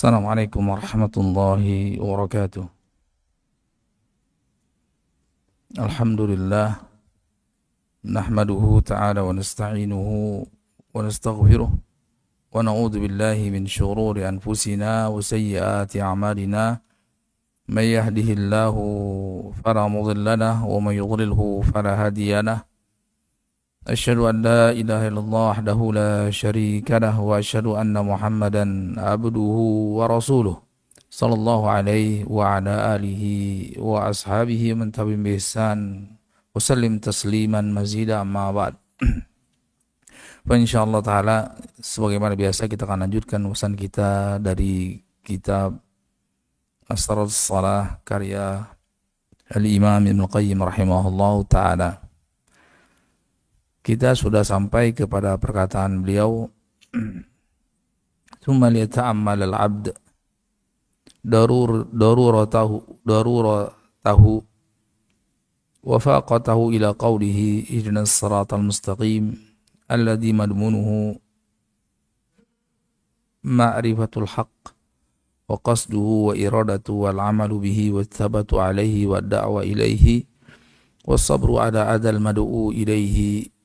Assalamualaikum warahmatullahi wabarakatuh. Alhamdulillah, nahmaduhu ta'ala wa nasta'inuhu wa nastaghfiruh wa na'udzu billahi min shururi anfusina wa sayyiati a'malina. May yahdihillahu fala mudilla lahu wa may yudlilhu fala hadiya lahu. Asyhadu an la ilaha illallah wahdahu la syarika lahu wa asyhadu anna Muhammadan abduhu wa rasuluh sallallahu alaihi wa ala alihi wa ashabihi man tabi'ahum bi ihsan wa sallim tasliman mazida amma ba'd. Insyaallah taala sebagaimana biasa kita akan lanjutkan urusan kita dari kitab Asrarus Salah karya Al-Imam Ibnu Qayyim rahimahullahu taala. Kita sudah sampai kepada perkataan beliau, "Tsumma liyata'ammal al-'abd daruratahu wa faqatahu ila qawlihi ihdinas siratal mustaqim alladhi madmunuhu ma'rifatul haqq wa qasduhu wa iradatuhu wal 'amalu bihi wa thabatu 'alaihi wa da'wa ilaihi was sabru 'ala adal mad'u ilaihi."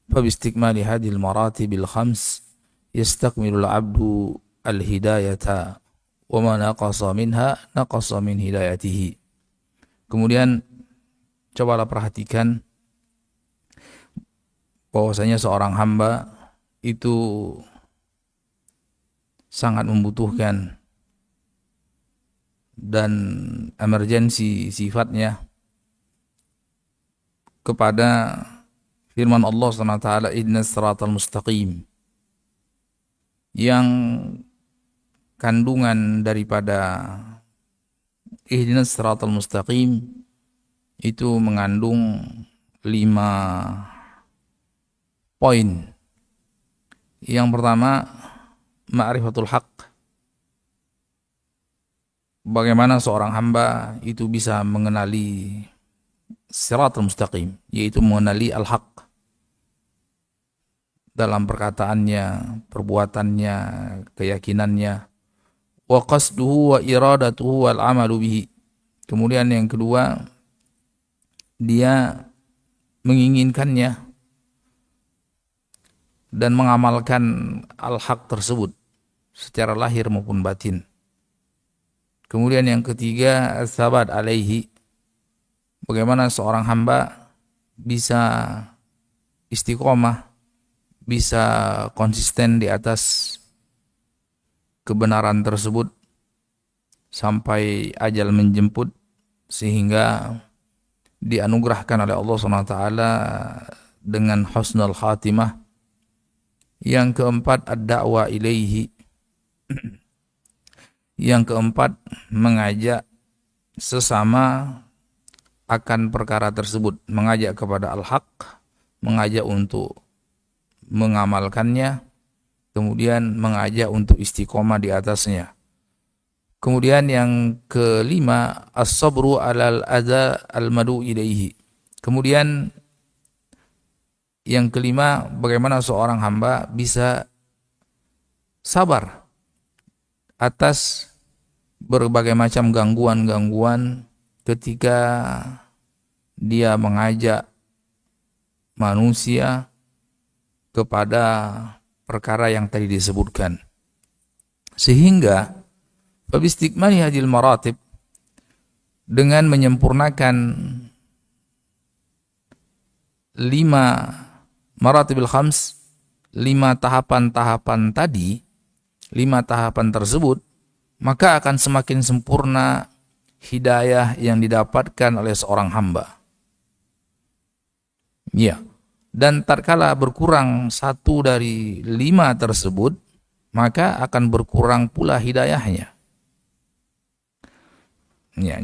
فباستكمال هذه المراتب الخمس يستكمل العبد الهداية وما نقص منها نقص من هدايته. Kemudian cobalah perhatikan bahwasanya seorang hamba itu sangat membutuhkan dan emergensi sifatnya kepada firman Allah SWT, ihdinas siratal mustaqim, yang kandungan daripada ihdinas siratal mustaqim itu mengandung 5 poin. Yang pertama, ma'rifatul haqq. Bagaimana seorang hamba itu bisa mengenali siratal mustaqim, yaitu mengenali al-haq dalam perkataannya, perbuatannya, keyakinannya. Wa qasduhu wa iradatuhu wal 'amalu bihi. Kemudian yang kedua, dia menginginkannya dan mengamalkan al-haq tersebut secara lahir maupun batin. Kemudian yang ketiga, as-sabat alaihi. Bagaimana seorang hamba bisa istiqomah, bisa konsisten di atas kebenaran tersebut sampai ajal menjemput, sehingga dianugerahkan oleh Allah SWT dengan husnul khatimah. Yang keempat, ad-da'wa ilaihi. Yang keempat, mengajak sesama akan perkara tersebut, mengajak kepada al-haq, mengajak untuk mengamalkannya, kemudian mengajak untuk istiqomah di atasnya. Kemudian yang kelima, as-sabru 'alal adza al-madu ilaihi. Kemudian yang kelima, bagaimana seorang hamba bisa sabar atas berbagai macam gangguan-gangguan ketika dia mengajak manusia kepada perkara yang tadi disebutkan. Sehingga fabistiqmali hadil maratib, dengan menyempurnakan 5 maratibil khams, 5 tahapan-tahapan tadi, 5 tahapan tersebut, maka akan semakin sempurna hidayah yang didapatkan oleh seorang hamba. Ya. Dan tatkala berkurang 1 dari 5 tersebut, maka akan berkurang pula hidayahnya. Ya,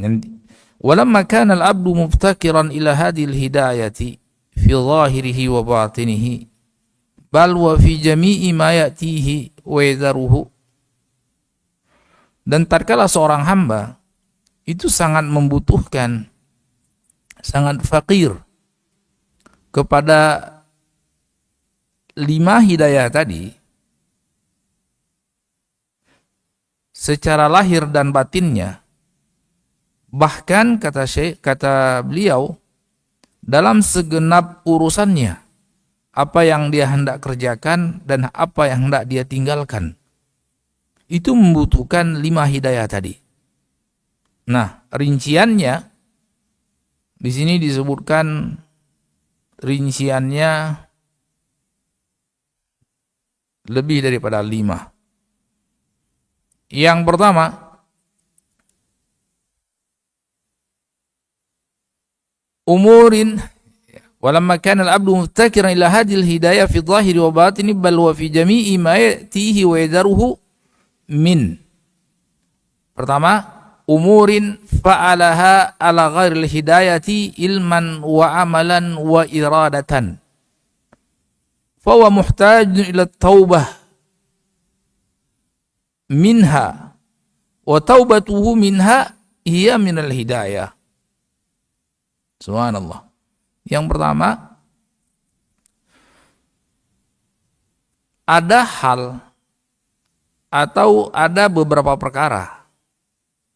walamma kana al-'abdu muftakiran ila hadhil hidayati fi zahirihi wa batinihi bal wa fi jami'i ma ya'tihi wa yadharuhu. Dan tatkala seorang hamba itu sangat membutuhkan, sangat fakir kepada 5 hidayah tadi, secara lahir dan batinnya. Bahkan kata beliau, dalam segenap urusannya, apa yang dia hendak kerjakan dan apa yang hendak dia tinggalkan, itu membutuhkan 5 hidayah tadi. Nah, rinciannya di sini disebutkan, rinciannya lebih daripada 5. Yang pertama, umurin walamma kana al-'abdu muftakiran ila hadhihi al-hidayah fi dhahiri wa batini bal wa fi jami'i ma yatihi wa yadaruhu min. Pertama, umurin fa'alaha ala ghairil hidayati ilman wa amalan wa iradatan. Fa huwa muhtajun ila taubah minha wa taubatuhu minha hiya minal hidayah. Subhanallah. Yang pertama, ada hal atau ada beberapa perkara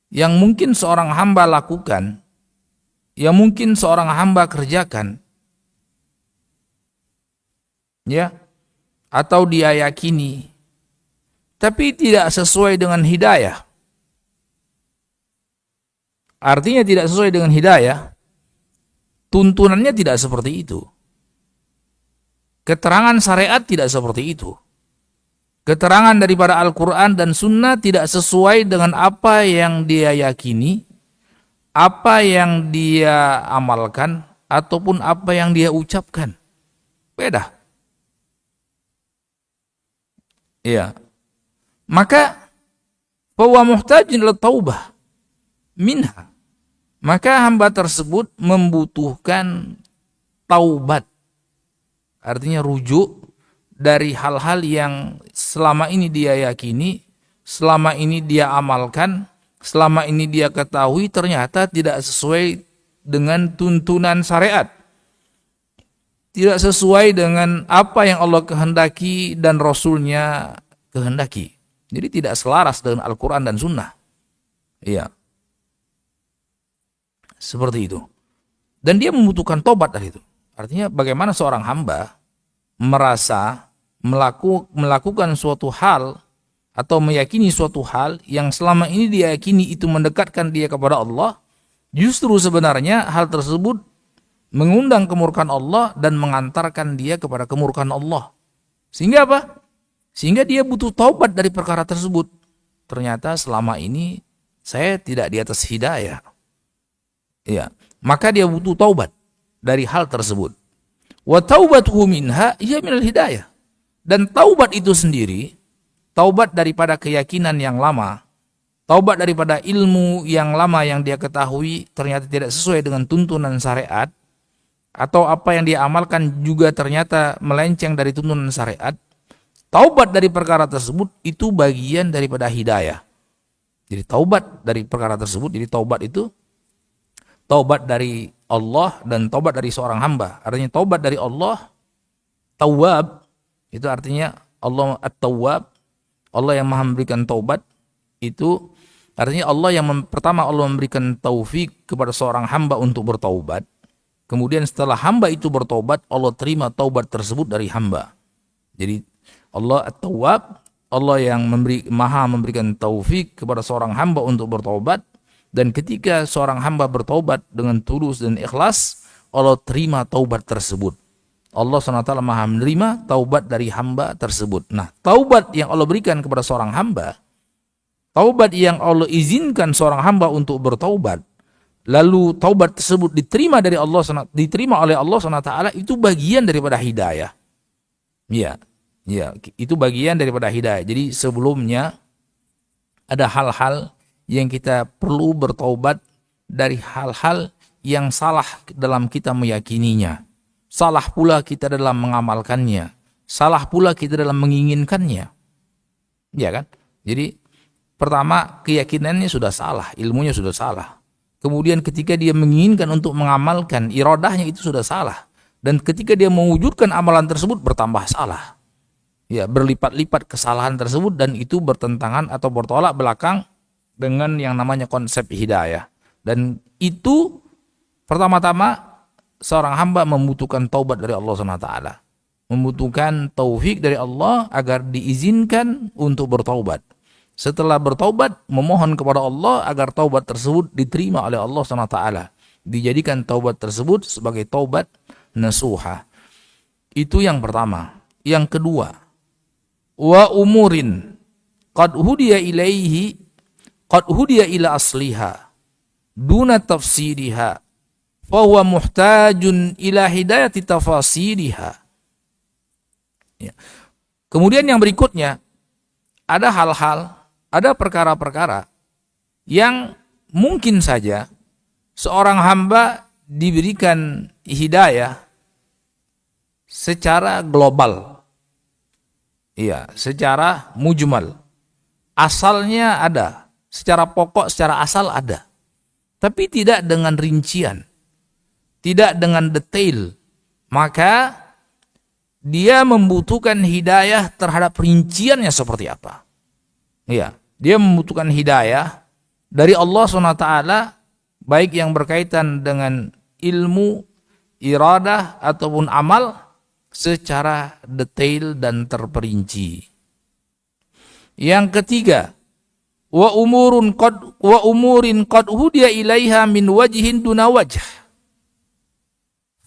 yang mungkin seorang hamba lakukan, yang mungkin seorang hamba kerjakan, ya, atau dia yakini, tapi tidak sesuai dengan hidayah. Artinya tidak sesuai dengan hidayah, tuntunannya tidak seperti itu. Keterangan syariat tidak seperti itu. Keterangan daripada Al-Quran dan Sunnah tidak sesuai dengan apa yang dia yakini, apa yang dia amalkan, ataupun apa yang dia ucapkan. Beda. Iya. Maka bahwa muhtajin ila taubah minha. Maka hamba tersebut membutuhkan taubat. Artinya rujuk dari hal-hal yang selama ini dia yakini, selama ini dia amalkan, selama ini dia ketahui ternyata tidak sesuai dengan tuntunan syariat. Tidak sesuai dengan apa yang Allah kehendaki dan Rasulnya kehendaki. Jadi tidak selaras dengan Al-Quran dan Sunnah. Iya. Seperti itu. Dan dia membutuhkan tobat dari itu. Artinya bagaimana seorang hamba merasa melakukan suatu hal atau meyakini suatu hal yang selama ini dia yakini itu mendekatkan dia kepada Allah, justru sebenarnya hal tersebut mengundang kemurkaan Allah dan mengantarkan dia kepada kemurkaan Allah. Sehingga apa? Sehingga dia butuh taubat dari perkara tersebut. Ternyata selama ini saya tidak di atas hidayah. Ya, maka dia butuh taubat dari hal tersebut. Wa taubatuhu minha hiya minal hidayah. Dan taubat itu sendiri, taubat daripada keyakinan yang lama, taubat daripada ilmu yang lama yang dia ketahui ternyata tidak sesuai dengan tuntunan syariat, atau apa yang dia amalkan juga ternyata melenceng dari tuntunan syariat, taubat dari perkara tersebut itu bagian daripada hidayah. Jadi taubat dari perkara tersebut, jadi taubat itu taubat dari Allah dan taubat dari seorang hamba. Artinya taubat dari Allah, tawwab, itu artinya Allah at-tawwab, Allah yang maha memberikan taubat. Itu artinya Allah yang pertama Allah memberikan taufik kepada seorang hamba untuk bertaubat. Kemudian setelah hamba itu bertaubat, Allah terima taubat tersebut dari hamba. Jadi Allah at-tawwab, Allah yang maha memberikan taufik kepada seorang hamba untuk bertaubat. Dan ketika seorang hamba bertaubat dengan tulus dan ikhlas, Allah terima taubat tersebut. Allah SWT maha menerima taubat dari hamba tersebut. Nah, taubat yang Allah berikan kepada seorang hamba, taubat yang Allah izinkan seorang hamba untuk bertaubat, lalu taubat tersebut diterima dari Allah, diterima oleh Allah SWT, itu bagian daripada hidayah. Ya, itu bagian daripada hidayah. Jadi sebelumnya ada hal-hal yang kita perlu bertaubat dari hal-hal yang salah dalam kita meyakininya. Salah pula kita dalam mengamalkannya. Salah pula kita dalam menginginkannya. Ya kan? Jadi pertama keyakinannya sudah salah, ilmunya sudah salah. Kemudian ketika dia menginginkan untuk mengamalkan, iradahnya itu sudah salah. Dan ketika dia mewujudkan amalan tersebut bertambah salah. Ya, berlipat-lipat kesalahan tersebut, dan itu bertentangan atau bertolak belakang dengan yang namanya konsep hidayah. Dan itu pertama-tama seorang hamba membutuhkan taubat dari Allah SWT, membutuhkan taufik dari Allah agar diizinkan untuk bertaubat. Setelah bertaubat, memohon kepada Allah agar taubat tersebut diterima oleh Allah SWT, dijadikan taubat tersebut sebagai taubat nasuha. Itu yang pertama. Yang kedua, wa umurin qad hudiya ila asliha duna tafsiriha fa huwa muhtajun ila hidayati tafasiriha. Ya. Kemudian yang berikutnya, ada hal-hal, ada perkara-perkara yang mungkin saja seorang hamba diberikan hidayah secara global. Iya, secara mujmal. Asalnya ada, secara pokok, secara asal ada. Tapi tidak dengan rincian, tidak dengan detail. Maka dia membutuhkan hidayah terhadap rinciannya seperti apa. Iya, dia membutuhkan hidayah dari Allah SWT, baik yang berkaitan dengan ilmu, iradah, ataupun amal, secara detail dan terperinci. Yang ketiga, wa umurin qad hudiya ilaiha min wajhin duna wajh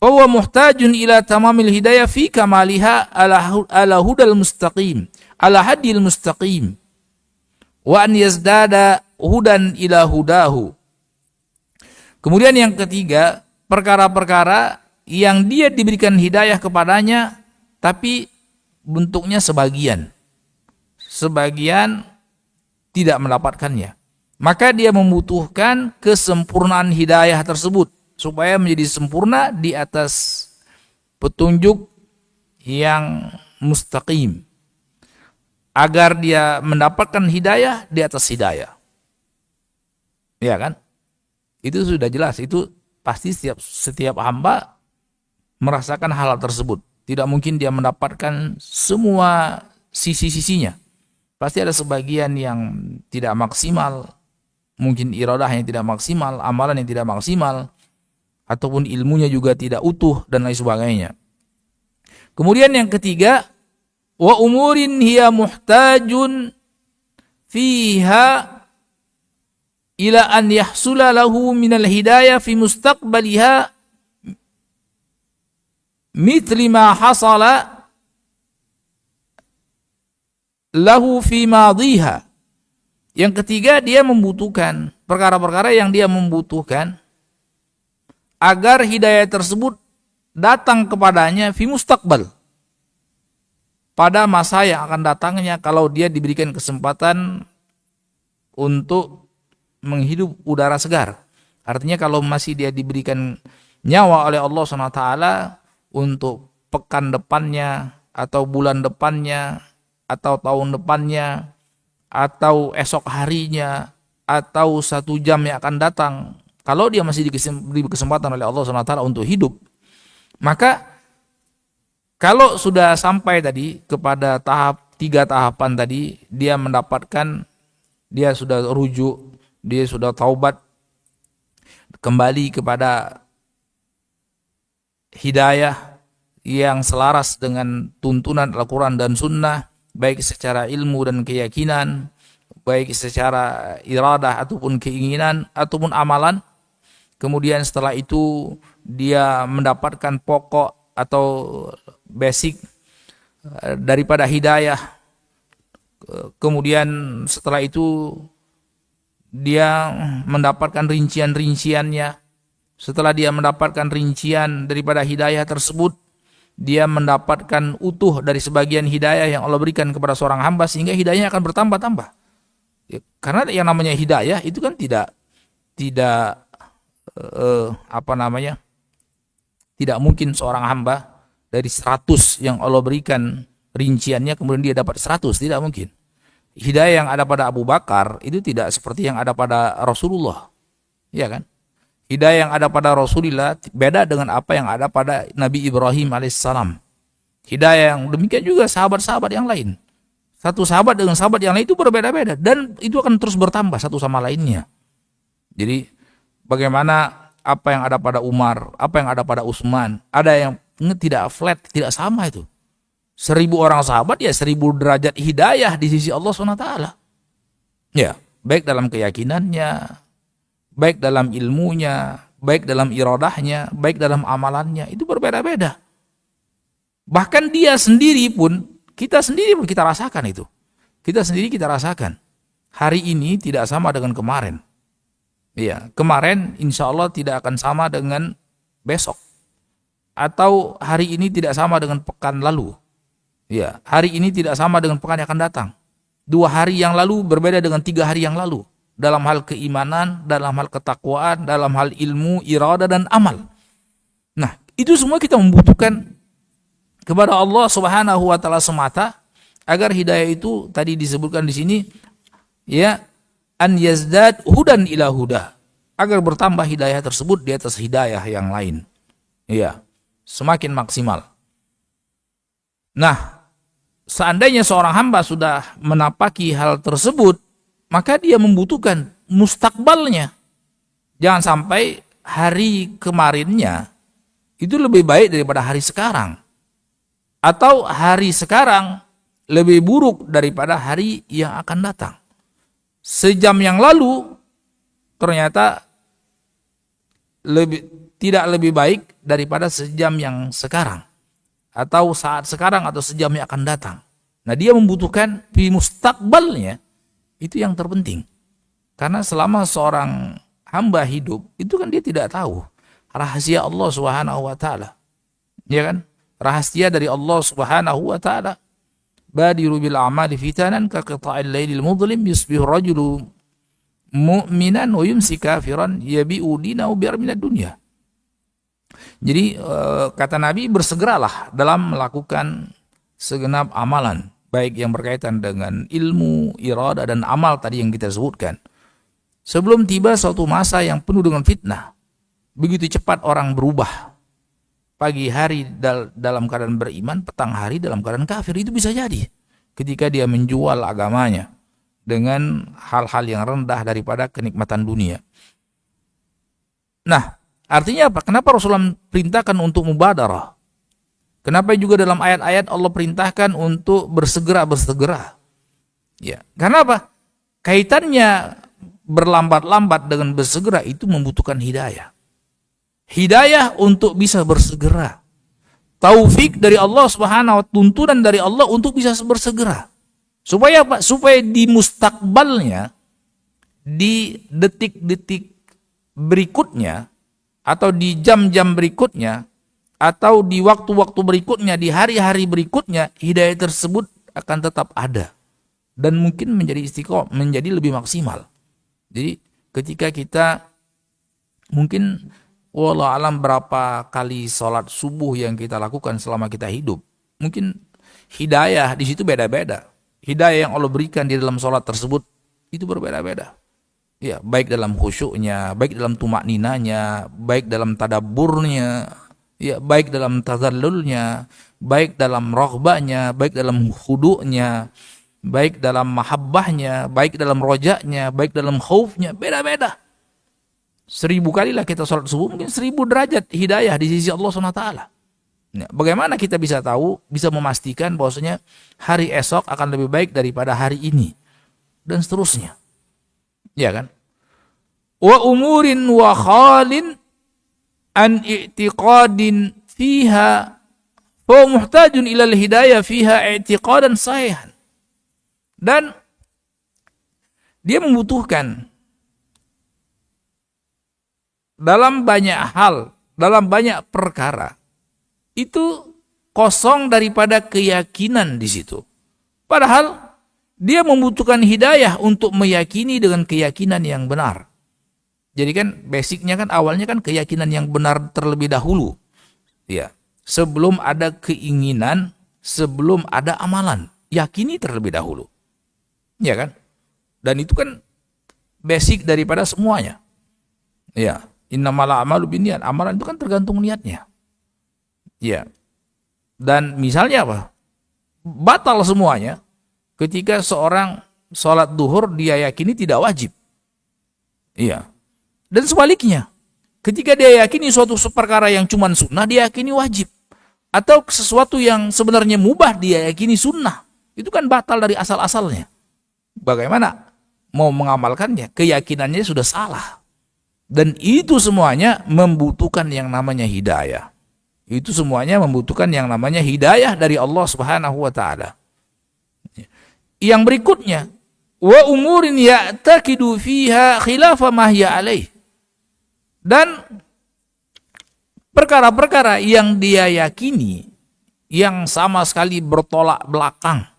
fa huwa muhtajun ila tamamil hidayah fi kamaliha ala hudal mustaqim, ala hadil mustaqim, wa an yazdada hudan ila hudahu. Kemudian yang ketiga, perkara-perkara yang dia diberikan hidayah kepadanya, tapi bentuknya sebagian tidak mendapatkannya. Maka dia membutuhkan kesempurnaan hidayah tersebut, supaya menjadi sempurna di atas petunjuk yang mustaqim, agar dia mendapatkan hidayah di atas hidayah. Ya kan? Itu sudah jelas, itu pasti setiap hamba merasakan hal tersebut. Tidak mungkin dia mendapatkan semua sisi-sisinya. Pasti ada sebagian yang tidak maksimal, mungkin iradah yang tidak maksimal, amalan yang tidak maksimal, ataupun ilmunya juga tidak utuh, dan lain sebagainya. Kemudian yang ketiga, wa umurin hiya muhtajun fiha ila an yahsula lahu minal hidayah fi mustaqbaliha mithli ma hasala lahu fi madhiha. Yang ketiga, dia membutuhkan perkara-perkara yang dia membutuhkan agar hidayah tersebut datang kepadanya fi mustaqbal, pada masa yang akan datangnya, kalau dia diberikan kesempatan untuk menghirup udara segar. Artinya kalau masih dia diberikan nyawa oleh Allah SWT untuk pekan depannya, atau bulan depannya, atau tahun depannya, atau esok harinya, atau 1 jam yang akan datang, kalau dia masih diberi kesempatan oleh Allah SWT untuk hidup, maka kalau sudah sampai tadi kepada tahap 3 tahapan tadi, dia mendapatkan, dia sudah rujuk, dia sudah taubat, kembali kepada hidayah yang selaras dengan tuntunan Al-Quran dan Sunnah, baik secara ilmu dan keyakinan, baik secara iradah ataupun keinginan ataupun amalan. Kemudian setelah itu dia mendapatkan pokok atau basic daripada hidayah. Kemudian setelah itu dia mendapatkan rincian-rinciannya. Setelah dia mendapatkan rincian daripada hidayah tersebut, dia mendapatkan utuh dari sebagian hidayah yang Allah berikan kepada seorang hamba, sehingga hidayahnya akan bertambah-tambah. Ya, karena yang namanya hidayah itu kan tidak tidak mungkin seorang hamba dari 100 yang Allah berikan rinciannya kemudian dia dapat 100, tidak mungkin. Hidayah yang ada pada Abu Bakar itu tidak seperti yang ada pada Rasulullah, ya kan? Hidayah yang ada pada Rasulullah beda dengan apa yang ada pada Nabi Ibrahim alaihissalam. Hidayah yang demikian juga sahabat-sahabat yang lain. Satu sahabat dengan sahabat yang lain itu berbeda-beda dan itu akan terus bertambah satu sama lainnya. Jadi bagaimana apa yang ada pada Umar, apa yang ada pada Utsman, ada yang tidak flat, tidak sama itu. 1.000 orang sahabat ya 1.000 derajat hidayah di sisi Allah SWT. Ya, baik dalam keyakinannya, baik dalam ilmunya, baik dalam iradahnya, baik dalam amalannya, itu berbeda-beda. Bahkan dia sendiri pun, kita sendiri pun kita rasakan itu. Kita sendiri kita rasakan. Hari ini tidak sama dengan kemarin. Iya, kemarin insya Allah tidak akan sama dengan besok. Atau hari ini tidak sama dengan pekan lalu. Ya, hari ini tidak sama dengan pekan yang akan datang. 2 hari yang lalu berbeda dengan 3 hari yang lalu. Dalam hal keimanan, dalam hal ketakwaan, dalam hal ilmu, iradah, dan amal. Nah, itu semua kita membutuhkan kepada Allah Subhanahu wa Ta'ala semata, agar hidayah itu tadi disebutkan di sini, ya, an yazdad hudan ila huda, agar bertambah hidayah tersebut di atas hidayah yang lain. Ya, semakin maksimal. Nah, seandainya seorang hamba sudah menapaki hal tersebut, maka dia membutuhkan mustakbalnya. Jangan sampai hari kemarinnya itu lebih baik daripada hari sekarang. Atau hari sekarang lebih buruk daripada hari yang akan datang. Sejam yang lalu ternyata tidak lebih baik daripada sejam yang sekarang. Atau saat sekarang atau sejam yang akan datang. Nah, dia membutuhkan di mustakbalnya, itu yang terpenting. Karena selama seorang hamba hidup, itu kan dia tidak tahu rahasia Allah Subhanahu wa Ta'ala. Ya kan? Rahasia dari Allah Subhanahu wa Ta'ala. Badiru bil a'mali fitanan ka qita'il lailil mudlim yusbihu rajulu mu'minan wa yumsi kafiran yabi'u dinahu bi'ar minad dunya. Jadi kata Nabi, bersegeralah dalam melakukan segenap amalan, baik yang berkaitan dengan ilmu, iradah, dan amal tadi yang kita sebutkan. Sebelum tiba suatu masa yang penuh dengan fitnah, begitu cepat orang berubah. Pagi hari dalam keadaan beriman, petang hari dalam keadaan kafir. Itu bisa jadi ketika dia menjual agamanya dengan hal-hal yang rendah daripada kenikmatan dunia. Nah, artinya apa? Kenapa Rasulullah perintahkan untuk mubadarah? Kenapa juga dalam ayat-ayat Allah perintahkan untuk bersegera? Ya, karena apa? Kaitannya berlambat-lambat dengan bersegera itu membutuhkan hidayah. Hidayah untuk bisa bersegera. Taufik dari Allah Subhanahu wa Ta'ala, tuntunan dari Allah untuk bisa bersegera. Supaya apa? Supaya di mustakbalnya, di detik-detik berikutnya, atau di jam-jam berikutnya, atau di waktu-waktu berikutnya, di hari-hari berikutnya, hidayah tersebut akan tetap ada. Dan mungkin menjadi istiqomah, menjadi lebih maksimal. Jadi ketika kita mungkin wallah alam berapa kali sholat subuh yang kita lakukan selama kita hidup, mungkin hidayah di situ beda-beda. Hidayah yang Allah berikan di dalam sholat tersebut itu berbeda-beda. Ya, baik dalam khusyuknya, baik dalam tumakninanya, baik dalam tadabburnya, ya, baik dalam tazallulnya, baik dalam raghbahnya, baik dalam khudu'nya, baik dalam mahabbahnya, baik dalam rojaknya, baik dalam khaufnya, beda-beda. 1000 kali lah kita sholat subuh, mungkin 1000 derajat hidayah di sisi Allah SWT. Nah, bagaimana kita bisa tahu, bisa memastikan bahwasanya hari esok akan lebih baik daripada hari ini, dan seterusnya. Ya kan? Wa umurin wa khalin an i'tiqadin fiha fa muhtajun ila al-hidayah fiha i'tiqadan sahihan. Dan dia membutuhkan dalam banyak hal, dalam banyak perkara, itu kosong daripada keyakinan di situ. Padahal dia membutuhkan hidayah untuk meyakini dengan keyakinan yang benar. Jadi kan basicnya kan awalnya kan keyakinan yang benar terlebih dahulu. Ya, sebelum ada keinginan, sebelum ada amalan, yakini terlebih dahulu. Ya kan? Dan itu kan basic daripada semuanya. Ya. Innamal a'malu binniyat. Amalan itu kan tergantung niatnya. Ya. Dan misalnya apa? Batal semuanya ketika seorang sholat duhur dia yakini tidak wajib. Iya. Dan sebaliknya, ketika dia yakini suatu perkara yang cuma sunnah, dia yakini wajib. Atau sesuatu yang sebenarnya mubah, dia yakini sunnah. Itu kan batal dari asal-asalnya. Bagaimana mau mengamalkannya? Keyakinannya sudah salah. Dan itu semuanya membutuhkan yang namanya hidayah. Itu semuanya membutuhkan yang namanya hidayah dari Allah Subhanahu wa taala. Yang berikutnya, wa umurin ya'taqidu fiha khilafa ma hiya alaih. Dan perkara-perkara yang dia yakini yang sama sekali bertolak belakang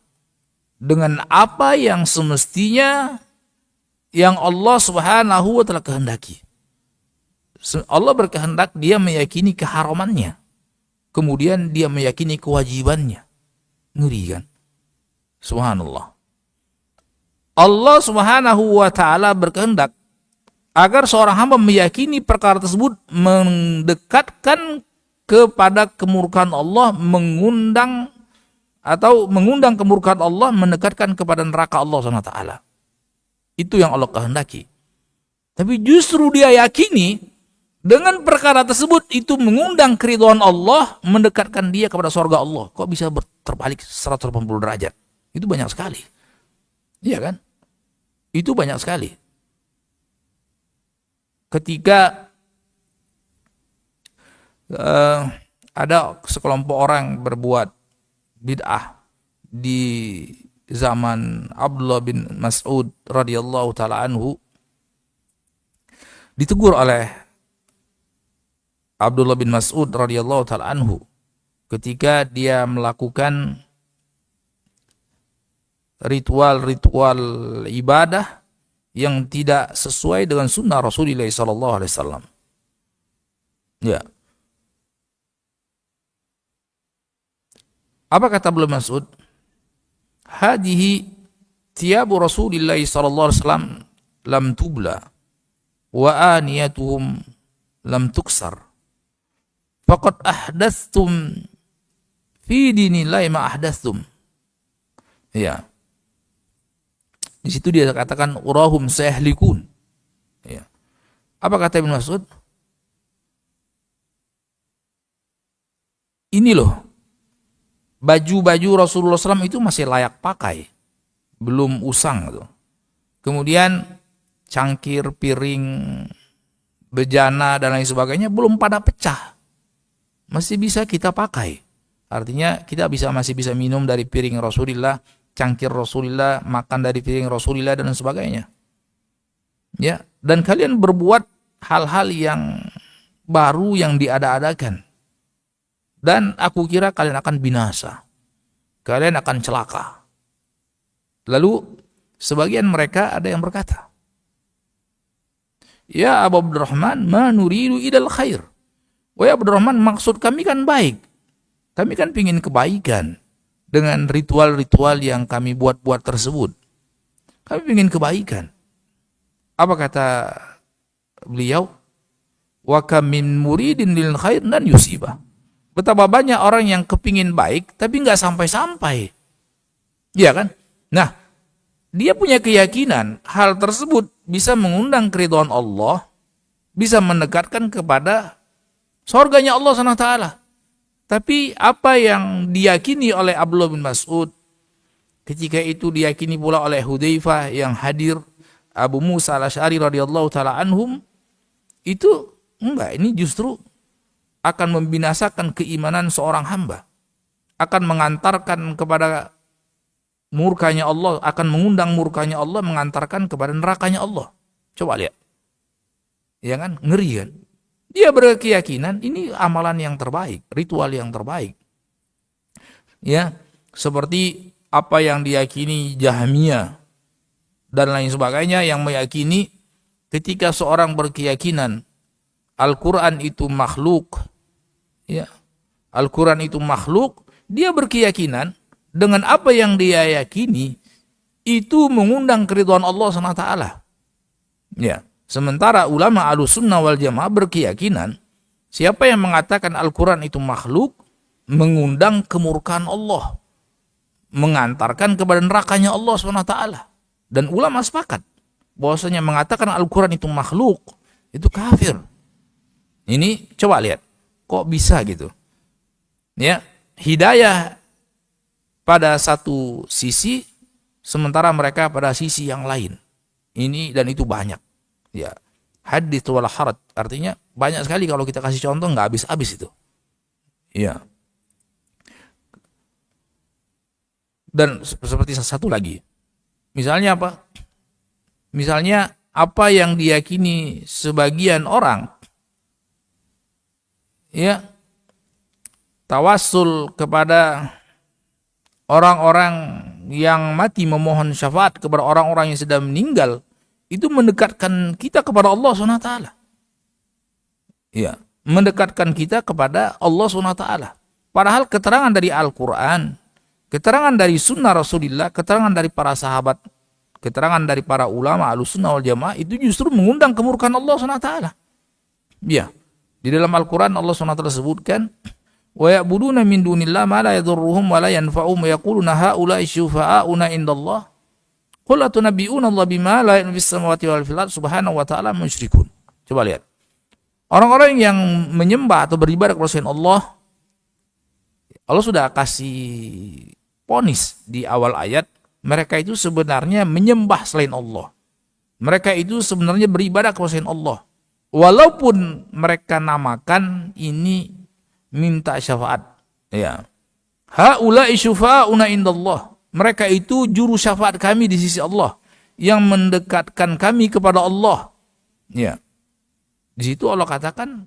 dengan apa yang semestinya yang Allah Subhanahu wa taala kehendaki. Allah berkehendak dia meyakini keharamannya. Kemudian dia meyakini kewajibannya. Ngeri kan? Subhanallah. Allah Subhanahu wa taala berkehendak agar seorang hamba meyakini perkara tersebut mendekatkan kepada kemurkaan Allah, mengundang kemurkaan Allah, mendekatkan kepada neraka Allah Subhanahu wa taala. Itu yang Allah kehendaki. Tapi justru dia yakini dengan perkara tersebut itu mengundang keridhaan Allah, mendekatkan dia kepada surga Allah. Kok bisa terbalik 180 derajat? Itu banyak sekali. Iya kan? Itu banyak sekali. Ketika ada sekelompok orang berbuat bid'ah di zaman Abdullah bin Mas'ud radhiyallahu taala anhu, ditegur oleh Abdullah bin Mas'ud radhiyallahu taala anhu ketika dia melakukan ritual-ritual ibadah yang tidak sesuai dengan sunnah Rasulullah sallallahu alaihi wasallam. Ya. Apa kata Abdullah bin Mas'ud? Hadihi thiyabu Rasulillah sallallahu alaihi wasallam lam tubla wa aniyatuhum lam tuksar. Faqad ahdatstum fi dinillahi ma ahdatstum. Ya. Di situ dia katakan urahum sayahlikun. Ya. Apa kata Ibnu Mas'ud? Ini loh, baju-baju Rasulullah SAW itu masih layak pakai, belum usang tuh. Kemudian cangkir, piring, bejana dan lain sebagainya belum pada pecah, masih bisa kita pakai. Artinya kita masih bisa minum dari piring Rasulullah, cangkir Rasulullah, makan dari piring Rasulullah dan sebagainya. Ya, dan kalian berbuat hal-hal yang baru yang diada-adakan. Dan aku kira kalian akan binasa. Kalian akan celaka. Lalu sebagian mereka ada yang berkata, ya Abu Abdurrahman, ma nuridu idal khair. Wahai Abdurrahman, maksud kami kan baik. Kami kan pingin kebaikan dengan ritual-ritual yang kami buat-buat tersebut. Kami pingin kebaikan. Apa kata beliau? Wa kam min muridin lil khair dan yusibah. Betapa banyak orang yang kepingin baik tapi nggak sampai-sampai. Iya kan? Nah, dia punya keyakinan hal tersebut bisa mengundang keridhaan Allah, bisa mendekatkan kepada surganya Allah SWT. Tapi apa yang diyakini oleh Abdullah bin Mas'ud, ketika itu diyakini pula oleh Hudzaifah yang hadir, Abu Musa al-Asy'ari radhiyallahu taala anhum, itu enggak, ini justru akan membinasakan keimanan seorang hamba, akan mengantarkan kepada murkanya Allah, akan mengundang murkanya Allah, mengantarkan kepada nerakanya Allah. Coba lihat. Ya kan? Ngeri kan? Dia berkeyakinan ini amalan yang terbaik, ritual yang terbaik. Ya, seperti apa yang diyakini Jahmiyah dan lain sebagainya yang meyakini ketika seorang berkeyakinan Al-Quran itu makhluk, ya, Al-Quran itu makhluk, dia berkeyakinan dengan apa yang dia yakini itu mengundang keridhaan Allah SWT. Ya, sementara ulama Ahlussunnah wal Jamaah berkeyakinan siapa yang mengatakan Al-Quran itu makhluk, mengundang kemurkaan Allah, mengantarkan kepada nerakanya Allah SWT. Dan ulama sepakat bahwasanya mengatakan Al-Quran itu makhluk, itu kafir. Ini coba lihat, kok bisa gitu? Ya, hidayah pada satu sisi, sementara mereka pada sisi yang lain. Ini dan itu banyak. Ya, hadits wala haraj, artinya banyak sekali kalau kita kasih contoh nggak habis-habis itu. Ya. Dan seperti satu lagi, misalnya apa? Misalnya apa yang diyakini sebagian orang, ya, tawassul kepada orang-orang yang mati memohon syafaat kepada orang-orang yang sudah meninggal, itu mendekatkan kita kepada Allah SWT. Ya, mendekatkan kita kepada Allah SWT. Padahal keterangan dari Al-Quran, keterangan dari sunnah Rasulullah, keterangan dari para sahabat, keterangan dari para ulama Ahlussunnah wal Jamaah itu justru mengundang kemurkaan Allah SWT. Ya, di dalam Al-Quran Allah SWT sebutkan, wa ya'buduna min dunillah ma la yadurruhum wa la yanfa'uhum wa yaquluna haula'i syufa'auna indallah qul atunabbi'una Allah bima la ya'lamu fis samawati wal fil ardi subhanahu wa ta'ala musyrikun. Coba lihat. Orang-orang yang menyembah atau beribadah kepada selain Allah, Allah sudah kasih ponis di awal ayat, mereka itu sebenarnya menyembah selain Allah. Mereka itu sebenarnya beribadah kepada selain Allah. Walaupun mereka namakan ini minta syafaat. Ya. Haula'i syufa'auna indallah. Mereka itu juru syafaat kami di sisi Allah, yang mendekatkan kami kepada Allah. Ya. Di situ Allah katakan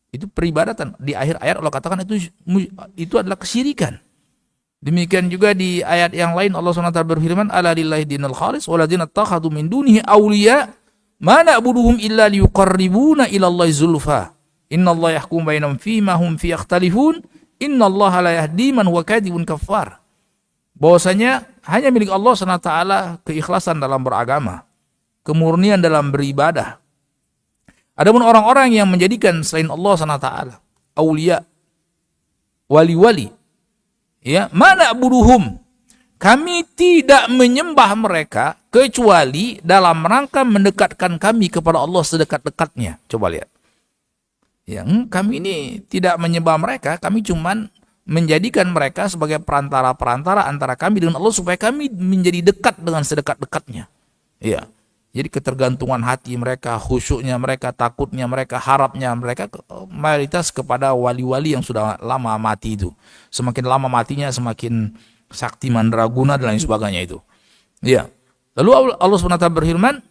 itu peribadatan. Di akhir ayat Allah katakan itu adalah kesyirikan. Demikian juga di ayat yang lain Allah SWT berfirman, ala lillahi dinul khalis waladzina takhadu min dunihi awliya ma na'buduhum illa liyuqarribuna ila Allahi zulfa innallaha yahkum bainahum fima hum fi yakhtalifun innallaha la yahdi man huwa kadhibun kafar. Bahwasanya hanya milik Allah SWT keikhlasan dalam beragama, kemurnian dalam beribadah. Adapun orang-orang yang menjadikan selain Allah SWT aulia, wali-wali, ya, mana buruhum, kami tidak menyembah mereka kecuali dalam rangka mendekatkan kami kepada Allah sedekat-dekatnya. Coba lihat. Yang kami ini tidak menyembah mereka, kami cuman menjadikan mereka sebagai perantara-perantara antara kami dengan Allah supaya kami menjadi dekat dengan sedekat-dekatnya. Ya. Jadi ketergantungan hati mereka, khusyuknya mereka, takutnya mereka, harapnya mereka mayoritas kepada wali-wali yang sudah lama mati itu. Semakin lama matinya semakin sakti mandraguna dan lain sebagainya itu. Ya. Lalu Allah SWT berfirman,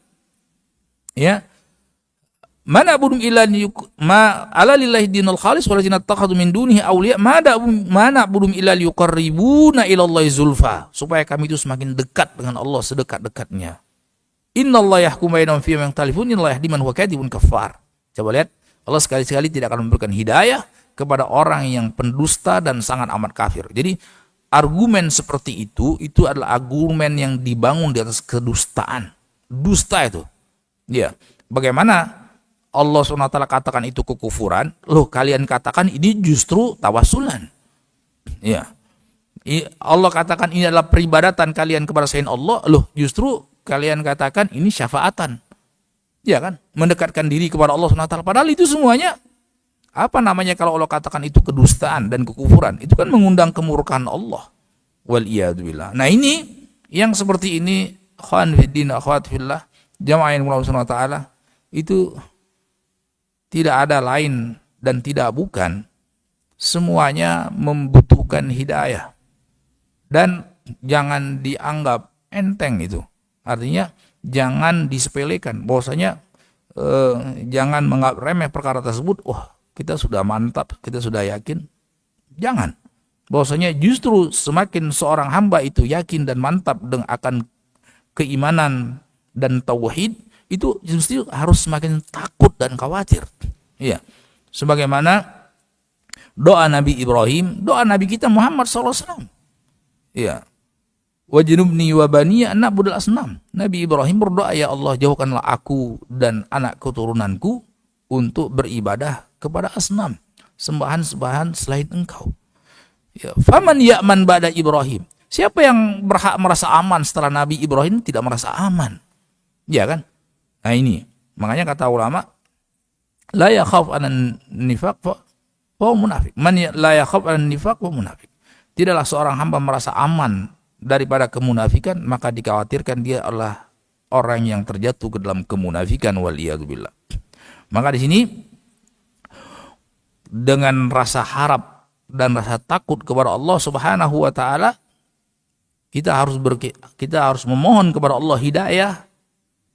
ya, mana budum illa ma ala lillahi dinul khalis waladzina takhadu min dunihi awliya mana budum illa liqarribuna ila Allahi zulfa, supaya kami itu semakin dekat dengan Allah sedekat-dekatnya. Innallaha yahkum bainahum fima yakhtalifun innallaha yahdi man huwa kadhibun kafar. Coba lihat, Allah sekali-sekali tidak akan memberikan hidayah kepada orang yang pendusta dan sangat amat kafir. Jadi argumen seperti itu adalah argumen yang dibangun di atas kedustaan. Dusta itu. Ya, bagaimana Allah SWT katakan itu kekufuran, loh kalian katakan ini justru tawasulan. Ya. Allah katakan ini adalah peribadatan kalian kepada selain Allah, loh justru kalian katakan ini syafaatan. Ya kan? Mendekatkan diri kepada Allah SWT. Padahal itu semuanya, apa namanya kalau Allah katakan itu kedustaan dan kekufuran, itu kan mengundang kemurkaan Allah. Waliyadzubillah. Nah ini, yang seperti ini, akhwan fiddin, akhwat fillah, jamaah yang Allah SWT, itu tidak ada lain dan tidak bukan, semuanya membutuhkan hidayah. Dan jangan dianggap enteng itu. Artinya jangan disepelekan, bahwasanya jangan menganggap remeh perkara tersebut. Wah, kita sudah mantap, kita sudah yakin. Jangan. Bahwasanya justru semakin seorang hamba itu yakin dan mantap dengan akan keimanan dan tauhid, itu justru harus semakin takut dan khawatir. Iya. Sebagaimana doa Nabi Ibrahim, doa Nabi kita Muhammad SAW. Iya. Wajnubni wa baniya an na'budal asnam. Nabi Ibrahim berdoa, ya Allah, jauhkanlah aku dan anak keturunanku untuk beribadah kepada asnam, sembahan-sembahan selain Engkau. Ya, faman ya'man ba'da Ibrahim. Siapa yang berhak merasa aman setelah Nabi Ibrahim tidak merasa aman? Ya kan? Nah ini, makanya kata ulama, la yakhaf anan nifaq fa munafik. La yakhaf anan nifaq fa munafik. Tidaklah seorang hamba merasa aman daripada kemunafikan, maka dikhawatirkan dia adalah orang yang terjatuh ke dalam kemunafikan, waliyadzubillah. Maka di sini dengan rasa harap dan rasa takut kepada Allah Subhanahu wa taala, kita harus memohon kepada Allah hidayah,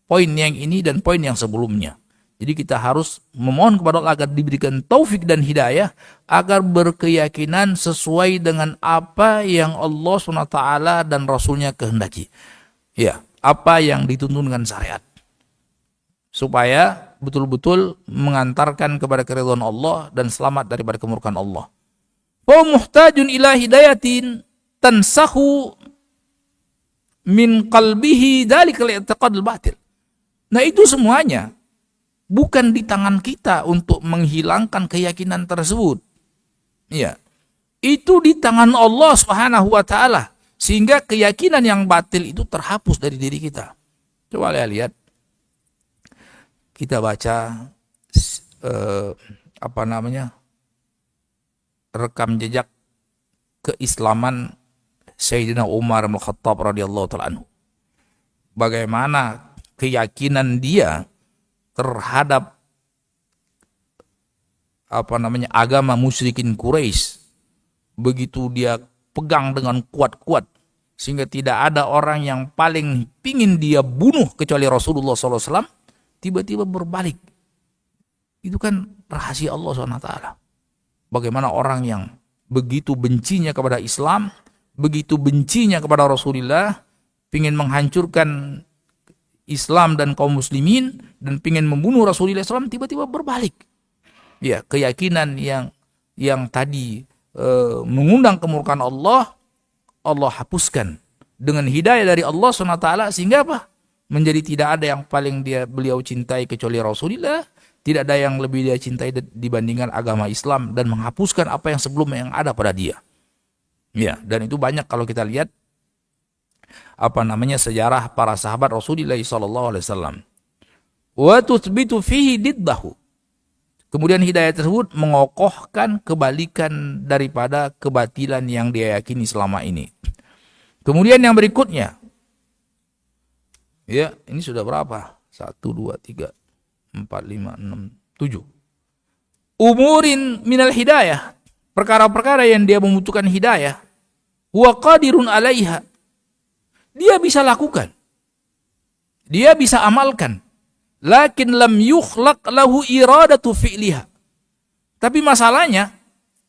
poin yang ini dan poin yang sebelumnya. Jadi kita harus memohon kepada Allah agar diberikan taufik dan hidayah, agar berkeyakinan sesuai dengan apa yang Allah SWT dan Rasulnya kehendaki. Ya, apa yang dituntun dengan syariat. Supaya betul-betul mengantarkan kepada keridhaan Allah dan selamat daripada kemurkaan Allah. Wa muhtajun ila hidayatin tansahu min qalbihi dalikal i'tiqadul batil. Nah itu semuanya bukan di tangan kita untuk menghilangkan keyakinan tersebut. Ya. Itu di tangan Allah Subhanahu wa taala, sehingga keyakinan yang batil itu terhapus dari diri kita. Coba lihat. Kita baca rekam jejak keislaman Sayyidina Umar bin Khattab radhiyallahu taala anhu. Bagaimana keyakinan dia terhadap agama musyrikin Quraisy, begitu dia pegang dengan kuat-kuat sehingga tidak ada orang yang paling pingin dia bunuh kecuali Rasulullah SAW, tiba-tiba berbalik. Itu kan rahasia Allah SWT. Bagaimana orang yang begitu bencinya kepada Islam, begitu bencinya kepada Rasulullah, pingin menghancurkan Islam dan kaum muslimin, dan pingin membunuh Rasulullah SAW, tiba-tiba berbalik. Ya, keyakinan yang tadi mengundang kemurkaan Allah, Allah hapuskan dengan hidayah dari Allah SWT, sehingga apa? Menjadi tidak ada yang paling beliau cintai kecuali Rasulullah, tidak ada yang lebih dia cintai dibandingkan agama Islam, dan menghapuskan apa yang sebelumnya yang ada pada dia. Ya, dan itu banyak kalau kita lihat sejarah para sahabat Rasulullah SAW. Wa tuthbitu fihi diddahu. Kemudian hidayah tersebut mengokohkan kebalikan daripada kebatilan yang dia yakini selama ini. Kemudian yang berikutnya, ya, ini sudah berapa? 1, 2, 3, 4, 5, 6, 7. Umurin minal hidayah. Perkara-perkara yang dia membutuhkan hidayah. Huwa qadirun alaiha. Dia bisa lakukan. Dia bisa amalkan. Lakin lam yukhlaq lahu iradatu fi'liha. Tapi masalahnya,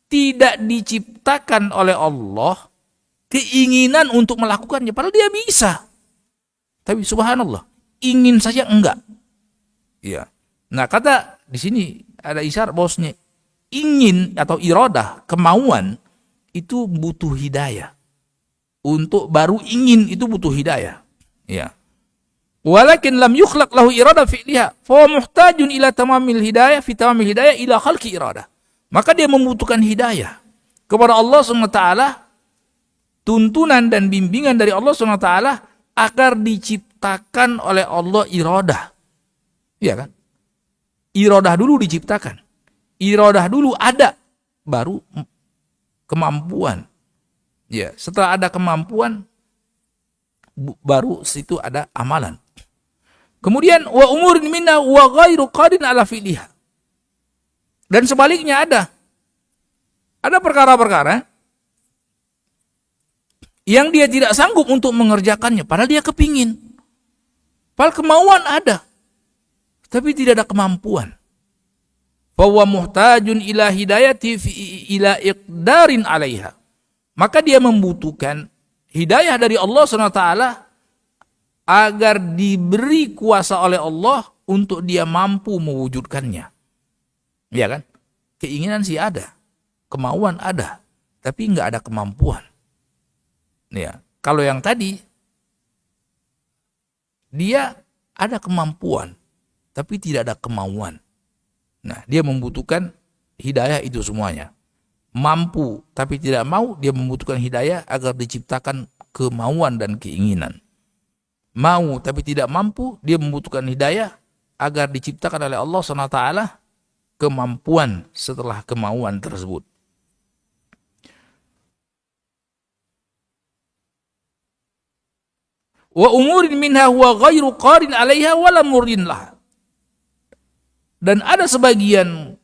tidak diciptakan oleh Allah keinginan untuk melakukannya. Padahal dia bisa. Tapi subhanallah, ingin saja enggak. Ya. Nah, kata di sini ada isyarat bosnya, ingin atau iradah, kemauan itu butuh hidayah. Untuk baru ingin itu butuh hidayah. Ya. Walakin lam yukhlaq lahu iradah fi'liha, fa muhtajun ila tamamil hidayah fi tamamil hidayah ila khalqi iradah. Maka dia membutuhkan hidayah kepada Allah SWT, tuntunan dan bimbingan dari Allah SWT, agar diciptakan oleh Allah iradah. Iya kan? Iradah dulu diciptakan. Iradah dulu ada, baru kemampuan. Ya, setelah ada kemampuan, baru situ ada amalan. Kemudian wa umurin minna wa ghairu qadin ala fi'liha. Dan sebaliknya ada perkara-perkara yang dia tidak sanggup untuk mengerjakannya, padahal dia kepingin. Padahal kemauan ada, tapi tidak ada kemampuan. Fahuwa muhtajun ila hidayati ila iqdarin alaiha. Maka dia membutuhkan hidayah dari Allah SWT agar diberi kuasa oleh Allah untuk dia mampu mewujudkannya. Ya kan? Keinginan sih ada, kemauan ada, tapi nggak ada kemampuan. Ya, kalau yang tadi dia ada kemampuan, tapi tidak ada kemauan. Nah, dia membutuhkan hidayah itu semuanya. mampu tapi tidak mau, dia membutuhkan hidayah agar diciptakan kemauan dan keinginan. Mau tapi tidak mampu, dia membutuhkan hidayah agar diciptakan oleh Allah SWT kemampuan setelah kemauan tersebut. Wa umurin minha huwa ghairu qarin 'alaiha wa lam murin lah. Dan ada sebagian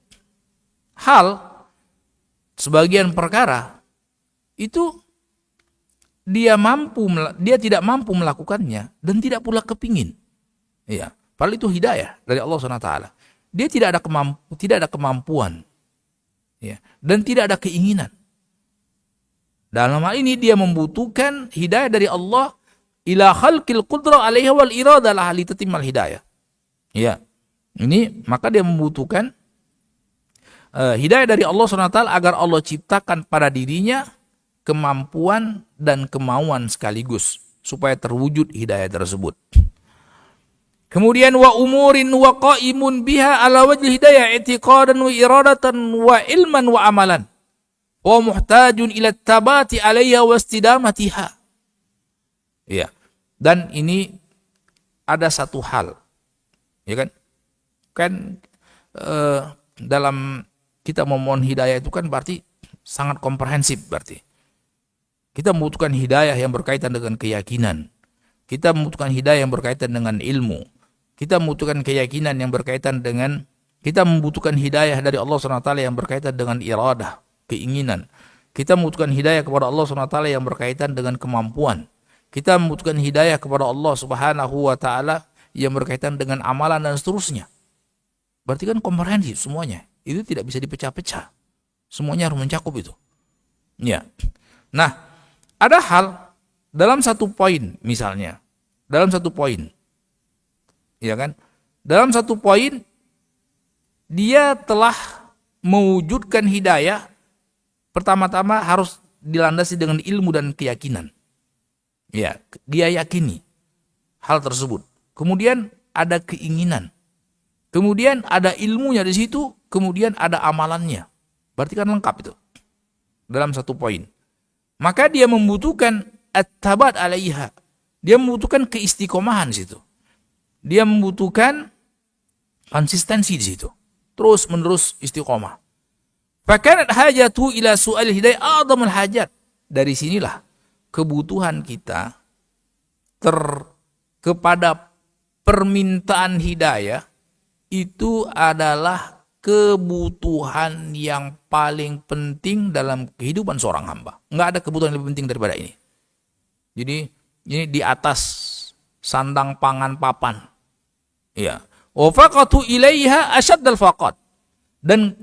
hal, sebagian perkara itu dia tidak mampu melakukannya dan tidak pula kepingin. Ya, padahal itu hidayah dari Allah SWT. Dia tidak ada kemampuan. Ya, dan tidak ada keinginan. Dalam hal ini dia membutuhkan hidayah dari Allah ila khalqil qudrah 'alaiha wal iradah la li tatimmal hidayah. Ya. Ini maka dia membutuhkan hidayah dari Allah SWT agar Allah ciptakan pada dirinya kemampuan dan kemauan sekaligus supaya terwujud hidayah tersebut. Kemudian wa umurin wa qaimun biha ala wajhi hidayah i'tiqadan wa iradatan wa ilman wa amalan wa muhtajun ila tabati 'alaiha wa istidamatiha. Ya. Dan ini ada satu hal. Ya kan? Dalam kita memohon hidayah itu kan berarti sangat komprehensif berarti. Kita membutuhkan hidayah yang berkaitan dengan keyakinan. Kita membutuhkan hidayah yang berkaitan dengan ilmu. Kita membutuhkan keyakinan yang berkaitan dengan, kita membutuhkan hidayah dari Allah SWT yang berkaitan dengan iradah, keinginan. Kita membutuhkan hidayah kepada Allah SWT yang berkaitan dengan kemampuan. Kita membutuhkan hidayah kepada Allah Subhanahu wa Ta'ala yang berkaitan dengan amalan dan seterusnya. Berarti kan komprehensif semuanya. Itu tidak bisa dipecah-pecah. Semuanya harus mencakup itu. Ya. Nah, ada hal dalam satu poin misalnya. Dalam satu poin. Ya kan? Dalam satu poin dia telah mewujudkan hidayah, pertama-tama harus dilandasi dengan ilmu dan keyakinan. Ya, dia yakini hal tersebut. Kemudian ada keinginan. Kemudian ada ilmunya di situ, kemudian ada amalannya. Berarti kan lengkap itu. Dalam satu poin. Maka dia membutuhkan at-tabat 'alaiha. Dia membutuhkan keistiqomahan di situ. Dia membutuhkan konsistensi di situ. Terus menerus istiqomah. Fakanat hajatu ila su'al hidayah a'dhamul hajat. Dari sinilah kebutuhan kita kepada permintaan hidayah itu adalah kebutuhan yang paling penting dalam kehidupan seorang hamba. Enggak ada kebutuhan yang lebih penting daripada ini. Jadi ini di atas sandang pangan papan. Ya. Wa faqatu ilaiha asyaddal faqat. Dan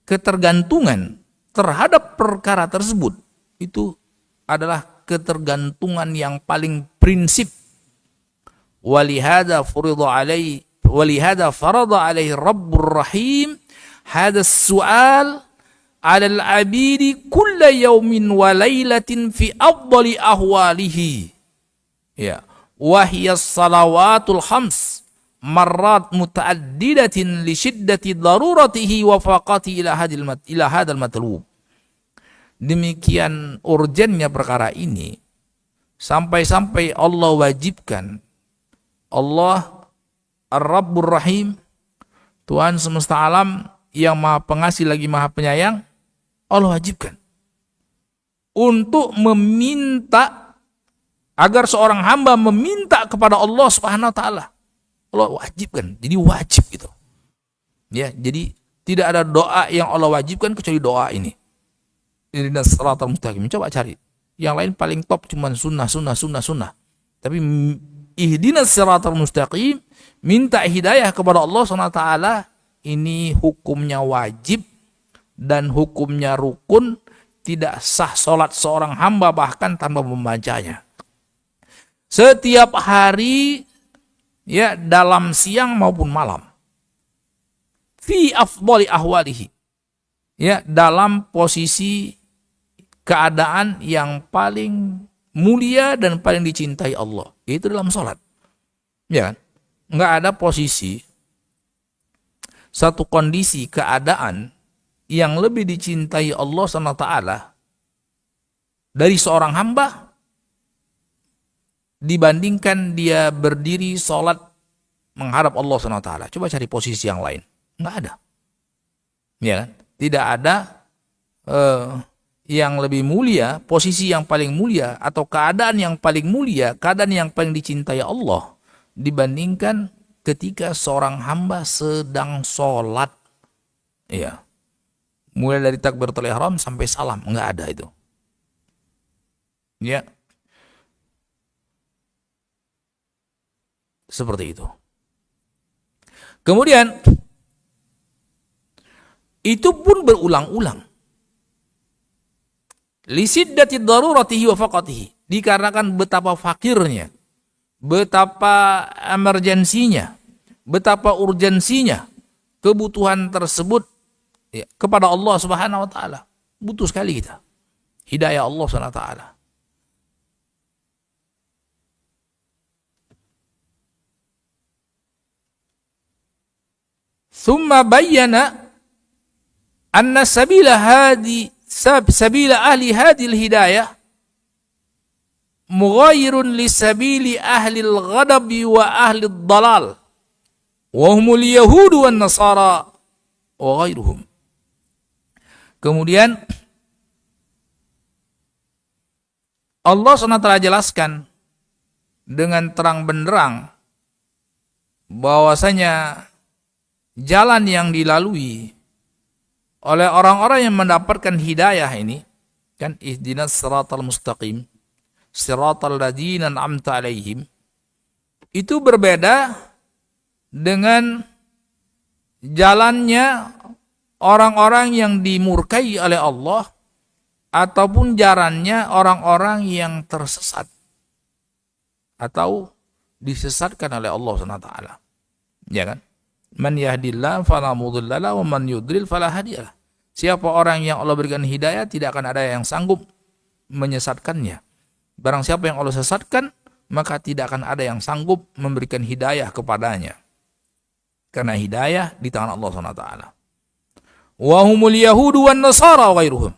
ketergantungan terhadap perkara tersebut itu adalah ketergantungan yang paling prinsip. Walihada farada alaihi Rabbur Rahim hada su'al 'ala al-'abidi kulla yawmin wa lailatin fi afdali ahwalihi. Ya, wa hiya salawatul khams marrat mutaaddidatin li shiddati daruratihi wa faqati ila hadal matlub. Demikian urgennya perkara ini sampai-sampai Allah wajibkan, Allah Ar-Rabbur Rahim, Tuhan semesta alam yang maha pengasih lagi maha penyayang, Allah wajibkan untuk meminta, agar seorang hamba meminta kepada Allah Subhanahu wa Ta'ala. Allah wajibkan, jadi wajib gitu. Ya, jadi tidak ada doa yang Allah wajibkan kecuali doa ini. Ihdinas siratal mustaqim. Coba cari. Yang lain paling top cuma sunnah. Tapi ihdinas siratal mustaqim, minta hidayah kepada Allah SWT, ini hukumnya wajib dan hukumnya rukun. Tidak sah sholat seorang hamba bahkan tanpa membacanya. Setiap hari, ya, dalam siang maupun malam. Fi afdali ahwalihi. Ya, dalam posisi keadaan yang paling mulia dan paling dicintai Allah, yaitu dalam sholat. Ya kan? Nggak ada posisi, satu kondisi keadaan yang lebih dicintai Allah SWT dari seorang hamba dibandingkan dia berdiri sholat menghadap Allah SWT. Coba cari posisi yang lain. Nggak ada. Ya kan? Tidak ada yang lebih mulia, posisi yang paling mulia, atau keadaan yang paling mulia, keadaan yang paling dicintai Allah dibandingkan ketika seorang hamba sedang sholat. Ya. Mulai dari takbiratul ihram sampai salam, nggak ada itu. Ya. Seperti itu. Kemudian itu pun berulang-ulang. Lisiddati daruratihi wa faqatihi. Dikarenakan betapa fakirnya, betapa emergensinya, betapa urgensinya kebutuhan tersebut ya, kepada Allah Subhanahu wa taala. Butuh sekali kita hidayah Allah Subhanahu wa taala. Thumma bayyana anna sabila ahli hadil hidayah mughayirun li sabili ahli al-ghadabi wa ahli al-dalal wa humul yahudu wan nasara wa ghairuhum. Kemudian Allah SWT jelaskan dengan terang benderang bahwasanya jalan yang dilalui oleh orang-orang yang mendapatkan hidayah ini kan, ihdinas siratal mustaqim siratal ladzina an'amta alaihim, itu berbeda dengan jalannya orang-orang yang dimurkai oleh Allah ataupun jalannya orang-orang yang tersesat atau disesatkan oleh Allah SWT. Ya kan? Man yahdillah fala mudhillalah wa man yudlil fala hadiyalah. Siapa orang yang Allah berikan hidayah, tidak akan ada yang sanggup menyesatkannya. Barang siapa yang Allah sesatkan, maka tidak akan ada yang sanggup memberikan hidayah kepadanya. Karena hidayah di tangan Allah SWT. Wa humul yahudu wan nasara wa ghairuhum.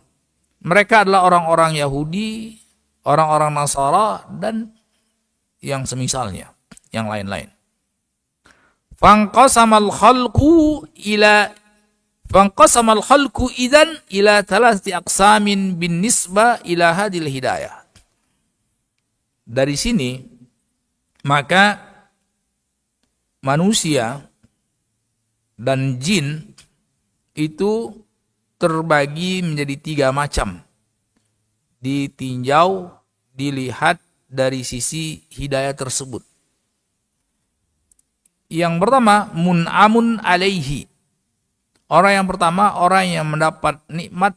Mereka adalah orang-orang Yahudi, orang-orang Nasara, dan yang semisalnya, yang lain-lain. Fanqasamal khalqu idzan ila thalathati aqsamin bin nisbah ila hadil hidayah. Dari sini maka manusia dan jin itu terbagi menjadi 3 macam. Ditinjau, dilihat dari sisi hidayah tersebut. Yang pertama, mun'amun alaihi. Orang yang pertama, orang yang mendapat nikmat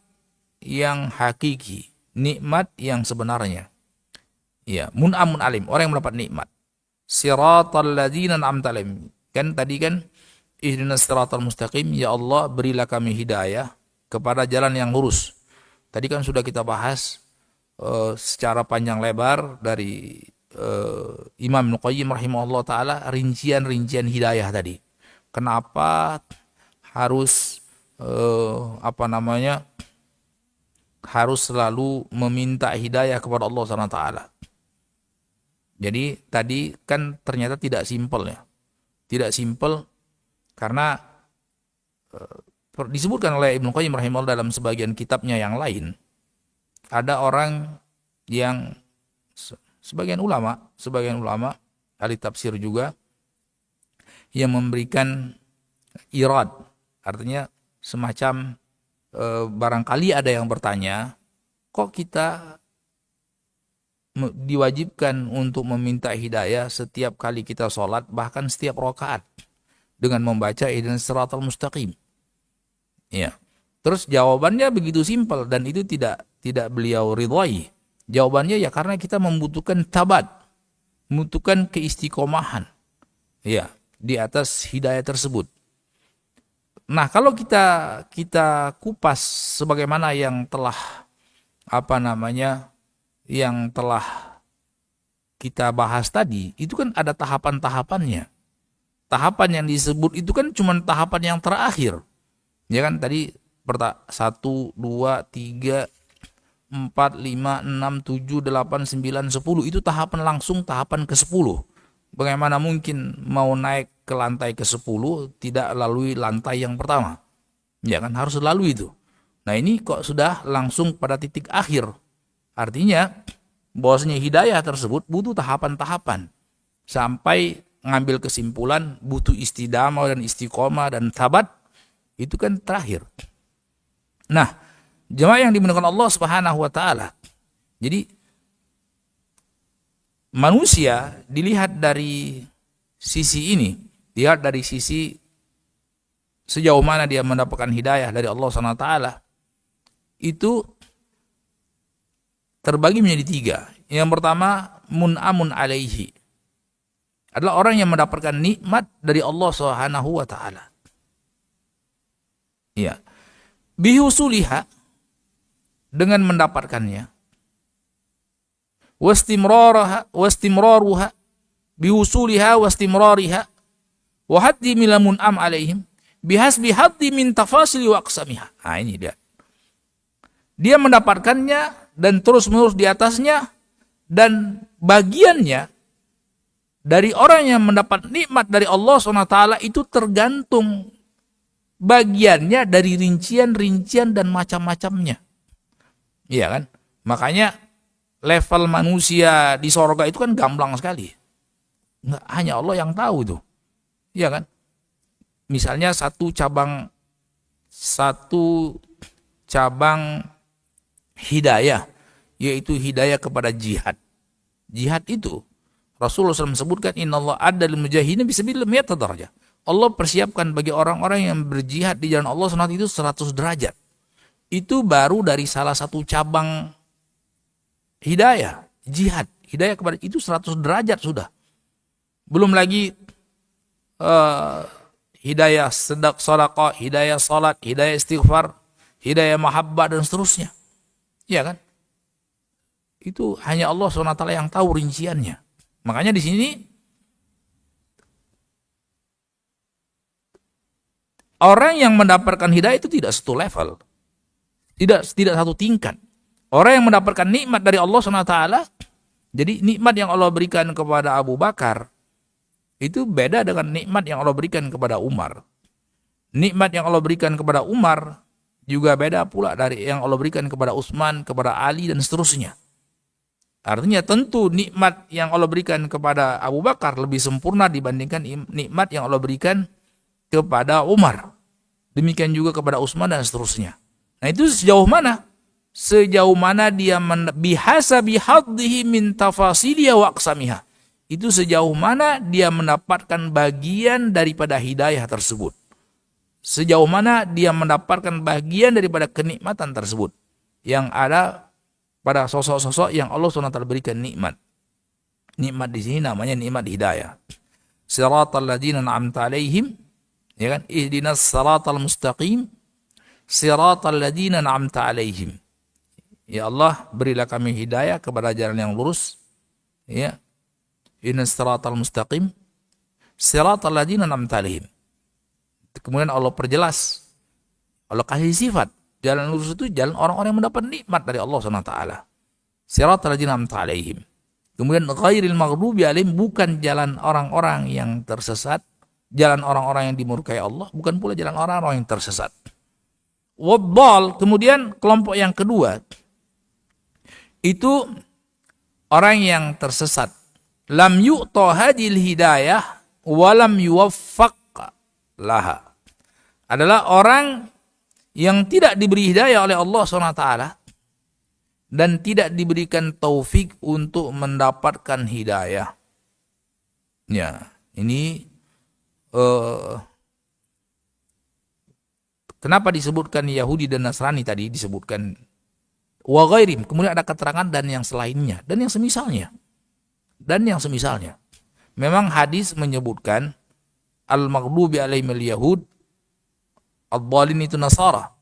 yang hakiki, nikmat yang sebenarnya. Ya, mun'amun alim, orang yang mendapat nikmat. Siratal ladzina an'amta alaihim. Kan tadi kan ihdinas siratal mustaqim, ya Allah berilah kami hidayah kepada jalan yang lurus. Tadi kan sudah kita bahas secara panjang lebar dari Imam Ibnu Qayyim rahimahullah taala rincian-rincian hidayah tadi. Kenapa harus harus selalu meminta hidayah kepada Allah Subhanahu wa taala. Jadi tadi kan ternyata tidak simpel ya. Tidak simpel karena disebutkan oleh Ibnu Qayyim rahimahullah dalam sebagian kitabnya yang lain. Ada orang yang sebagian ulama ahli tafsir juga yang memberikan irad, artinya semacam barangkali ada yang bertanya, kok kita diwajibkan untuk meminta hidayah setiap kali kita sholat, bahkan setiap rakaat dengan membaca ihdinas siratal mustaqim. Ya. Terus jawabannya begitu simpel dan itu tidak beliau ridhai. Jawabannya ya karena kita membutuhkan tabat, membutuhkan keistiqomahan ya di atas hidayah tersebut. Nah, kalau kita kupas sebagaimana yang telah yang telah kita bahas tadi, itu kan ada tahapan-tahapannya. Tahapan yang disebut itu kan cuma tahapan yang terakhir. Ya kan tadi 1, 2, 3, 4, 5, 6, 7, 8, 9, 10. Itu tahapan langsung, tahapan ke-10. Bagaimana mungkin mau naik ke lantai ke-10 tidak lalui lantai yang pertama? Ya kan, harus lalui itu. Nah ini kok sudah langsung pada titik akhir. Artinya bahwasanya hidayah tersebut butuh tahapan-tahapan. Sampai ngambil kesimpulan butuh istidamah dan istiqomah dan tabat. Itu kan terakhir. Nah, jemaah yang dimuliakan Allah Subhanahu wa taala. Jadi manusia dilihat dari sisi ini, dilihat dari sisi sejauh mana dia mendapatkan hidayah dari Allah Subhanahu wa taala. Itu terbagi menjadi 3. Yang pertama, mun'amun alaihi. Adalah orang yang mendapatkan nikmat dari Allah Subhanahu wa taala. Ya. Bihusuliha, dengan mendapatkannya. Wastimraruha bihusuliha wastimrariha wa haddi mila mun'am alaihim bihasbi haddi min tafasili wa aqsamiha. Nah ini dia. Dia mendapatkannya dan terus-menerus di atasnya, dan bagiannya dari orang yang mendapat nikmat dari Allah SWT itu tergantung bagiannya dari rincian-rincian dan macam-macamnya. Iya kan? Makanya level manusia di sorga itu kan gamblang sekali. Nggak, hanya Allah yang tahu tuh. Iya kan? Misalnya satu cabang hidayah, yaitu hidayah kepada jihad. Jihad itu Rasulullah SAW sebutkan, innallaha adda lil mujahidin bisabilillah mi'ata darajah. Allah persiapkan bagi orang-orang yang berjihad di jalan Allah SWT itu 100 derajat. Itu baru dari salah satu cabang hidayah, jihad. Hidayah kepada itu 100 derajat sudah. Belum lagi hidayah sedekah, hidayah salat, hidayah istighfar, hidayah mahabbah dan seterusnya. Iya kan? Itu hanya Allah SWT yang tahu rinciannya. Makanya di sini orang yang mendapatkan hidayah itu tidak satu level. Tidak satu tingkat. Orang yang mendapatkan nikmat dari Allah SWT, jadi nikmat yang Allah berikan kepada Abu Bakar itu beda dengan nikmat yang Allah berikan kepada Umar. Nikmat yang Allah berikan kepada Umar juga beda pula dari yang Allah berikan kepada Utsman, kepada Ali dan seterusnya. Artinya tentu nikmat yang Allah berikan kepada Abu Bakar lebih sempurna dibandingkan nikmat yang Allah berikan kepada Umar. Demikian juga kepada Utsman dan seterusnya. Nah itu sejauh mana? Sejauh mana dia bihasabi haddihi min tafasiliha wa aqsamiha. Itu sejauh mana dia mendapatkan bagian daripada hidayah tersebut. Sejauh mana dia mendapatkan bagian daripada kenikmatan tersebut yang ada pada sosok-sosok yang Allah SWT berikan nikmat. Nikmat di sini namanya nikmat hidayah. Siratal ladzina an'amta 'alaihim, ya kan? Ihdinas siratal mustaqim, siratal ladzina an'amta 'alaihim. Ya Allah, berilah kami hidayah kepada jalan yang lurus. Ya. Ihdinas siratal mustaqim, siratal ladzina an'amta 'alaihim. Kemudian Allah perjelas, Allah kasih sifat. Jalan lurus itu jalan orang-orang yang mendapat nikmat dari Allah SWT. Siratal ladzina an'amta 'alaihim. Kemudian ghairil maghdubi 'alaihim, bukan jalan orang-orang yang tersesat, jalan orang-orang yang dimurkai Allah, bukan pula jalan orang-orang yang tersesat. Waddal, kemudian kelompok yang kedua itu orang yang tersesat. Lam yu'ta hadil hidayah walam yuwaffaq laha. Adalah orang yang tidak diberi hidayah oleh Allah SWT dan tidak diberikan taufik untuk mendapatkan hidayah. Ya, ini kenapa disebutkan Yahudi dan Nasrani tadi disebutkan wa ghairim, kemudian ada keterangan dan yang selainnya dan yang semisalnya. Dan yang semisalnya. Memang hadis menyebutkan al-maghdubi alaihim al-yahud, ad-dhalin itu Nasara.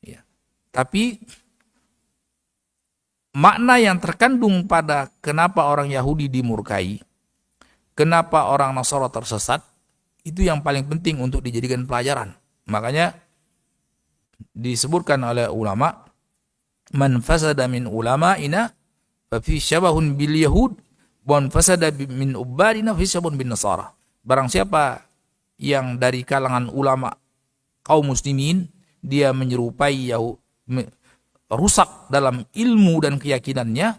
Ya. Tapi makna yang terkandung pada kenapa orang Yahudi dimurkai, kenapa orang Nasara tersesat, itu yang paling penting untuk dijadikan pelajaran. Makanya disebutkan oleh ulama, man fasada min ulama'ina fa fi syabahun bil yahud wa man fasada min ubadina fi syabahun bin nasara. Barang siapa yang dari kalangan ulama kaum muslimin, dia menyerupai rusak dalam ilmu dan keyakinannya,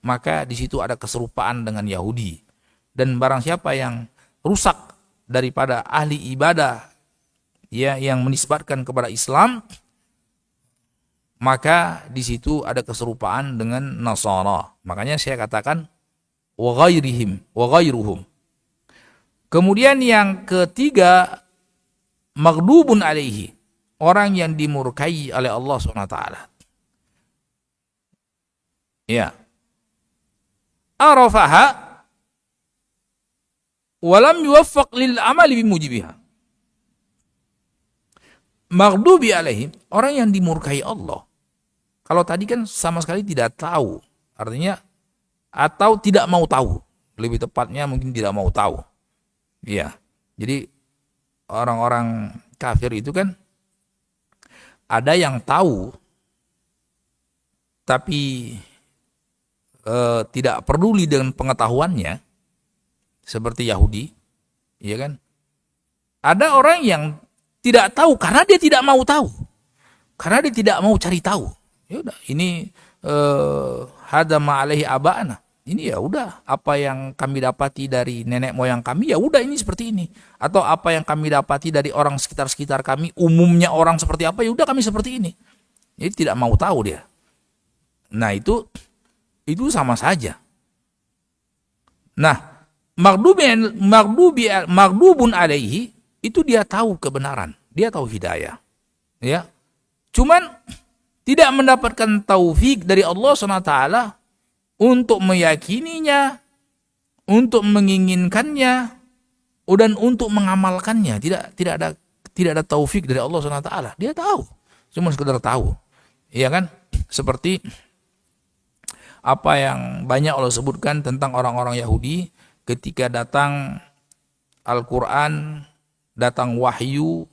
maka di situ ada keserupaan dengan Yahudi. Dan barang siapa yang rusak daripada ahli ibadah ya yang menisbatkan kepada Islam, maka di situ ada keserupaan dengan Nasara. Makanya saya katakan wa ghairihim wa ghairuhum. Kemudian yang ketiga, maghdubun alaihi, orang yang dimurkai oleh Allah SWT. Ya. Arafaha walam yuwaffaq lil amali bimujibiha. Maghdubi alaihim, orang yang dimurkai Allah. Kalau tadi kan sama sekali tidak tahu, artinya atau tidak mau tahu. Lebih tepatnya mungkin tidak mau tahu. Ya. Jadi orang-orang kafir itu kan ada yang tahu tapi tidak peduli dengan pengetahuannya, seperti Yahudi, ya kan? Ada orang yang tidak tahu karena dia tidak mau tahu, karena dia tidak mau cari tahu. Ya udah, ini hada ma alaihi aba'ana. Ini ya udah, apa yang kami dapati dari nenek moyang kami, ya udah ini seperti ini. Atau apa yang kami dapati dari orang sekitar kami, umumnya orang seperti apa, ya udah kami seperti ini. Jadi tidak mau tahu dia. Nah itu sama saja. Nah, maghdubun alaihi itu dia tahu kebenaran, dia tahu hidayah. Ya. Cuman tidak mendapatkan taufik dari Allah SWT untuk meyakininya, untuk menginginkannya, dan untuk mengamalkannya. Tidak ada taufik dari Allah SWT. Dia tahu, cuma sekedar tahu. Iya kan? Seperti apa yang banyak Allah sebutkan tentang orang-orang Yahudi ketika datang Al-Quran, datang wahyu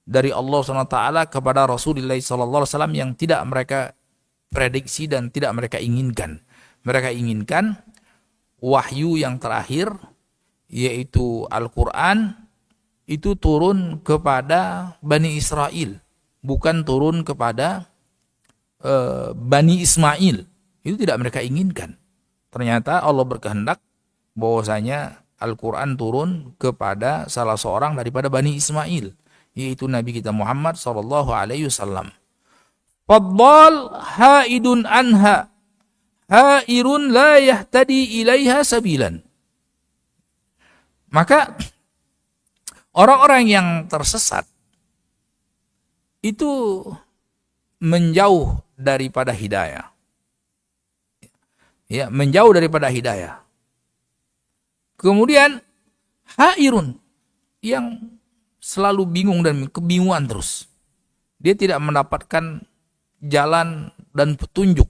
dari Allah SWT kepada Rasulullah SAW yang tidak mereka prediksi dan tidak mereka inginkan. Mereka inginkan wahyu yang terakhir, yaitu Al-Quran, itu turun kepada Bani Israel, bukan turun kepada Bani Ismail. Itu tidak mereka inginkan. Ternyata Allah berkehendak bahwasanya Al-Quran turun kepada salah seorang daripada Bani Ismail, yaitu Nabi kita Muhammad SAW. Faddal haidun anha, hairun la yahtadi ilaiha sabilan. Maka orang-orang yang tersesat itu menjauh daripada hidayah. Ya, menjauh daripada hidayah. Kemudian hairun, yang selalu bingung dan kebingungan terus. Dia tidak mendapatkan jalan dan petunjuk.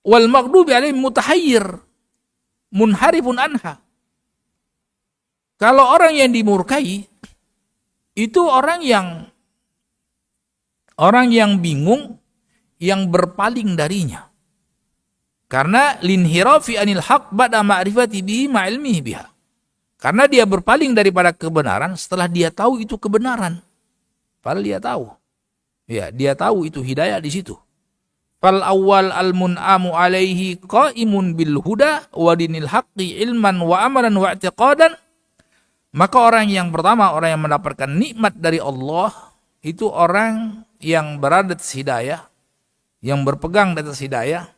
Wal maghdubi alaihim mutahayyir munharifun anha. Kalau orang yang dimurkai itu orang yang bingung, yang berpaling darinya. Karena linhirafi anil haq ba'da ma'rifati bihi ma'ilmihi biha. Karena dia berpaling daripada kebenaran setelah dia tahu itu kebenaran. Padahal dia tahu. Ya, dia tahu itu hidayah di situ. Fal awwal al-mun'amu alaihi qa'imun bil huda wa dinil haqqi ilman wa amalan wa i'tiqadan. Maka orang yang pertama, orang yang mendapatkan nikmat dari Allah, itu orang yang berada di atas hidayah, yang berpegang di atas hidayah,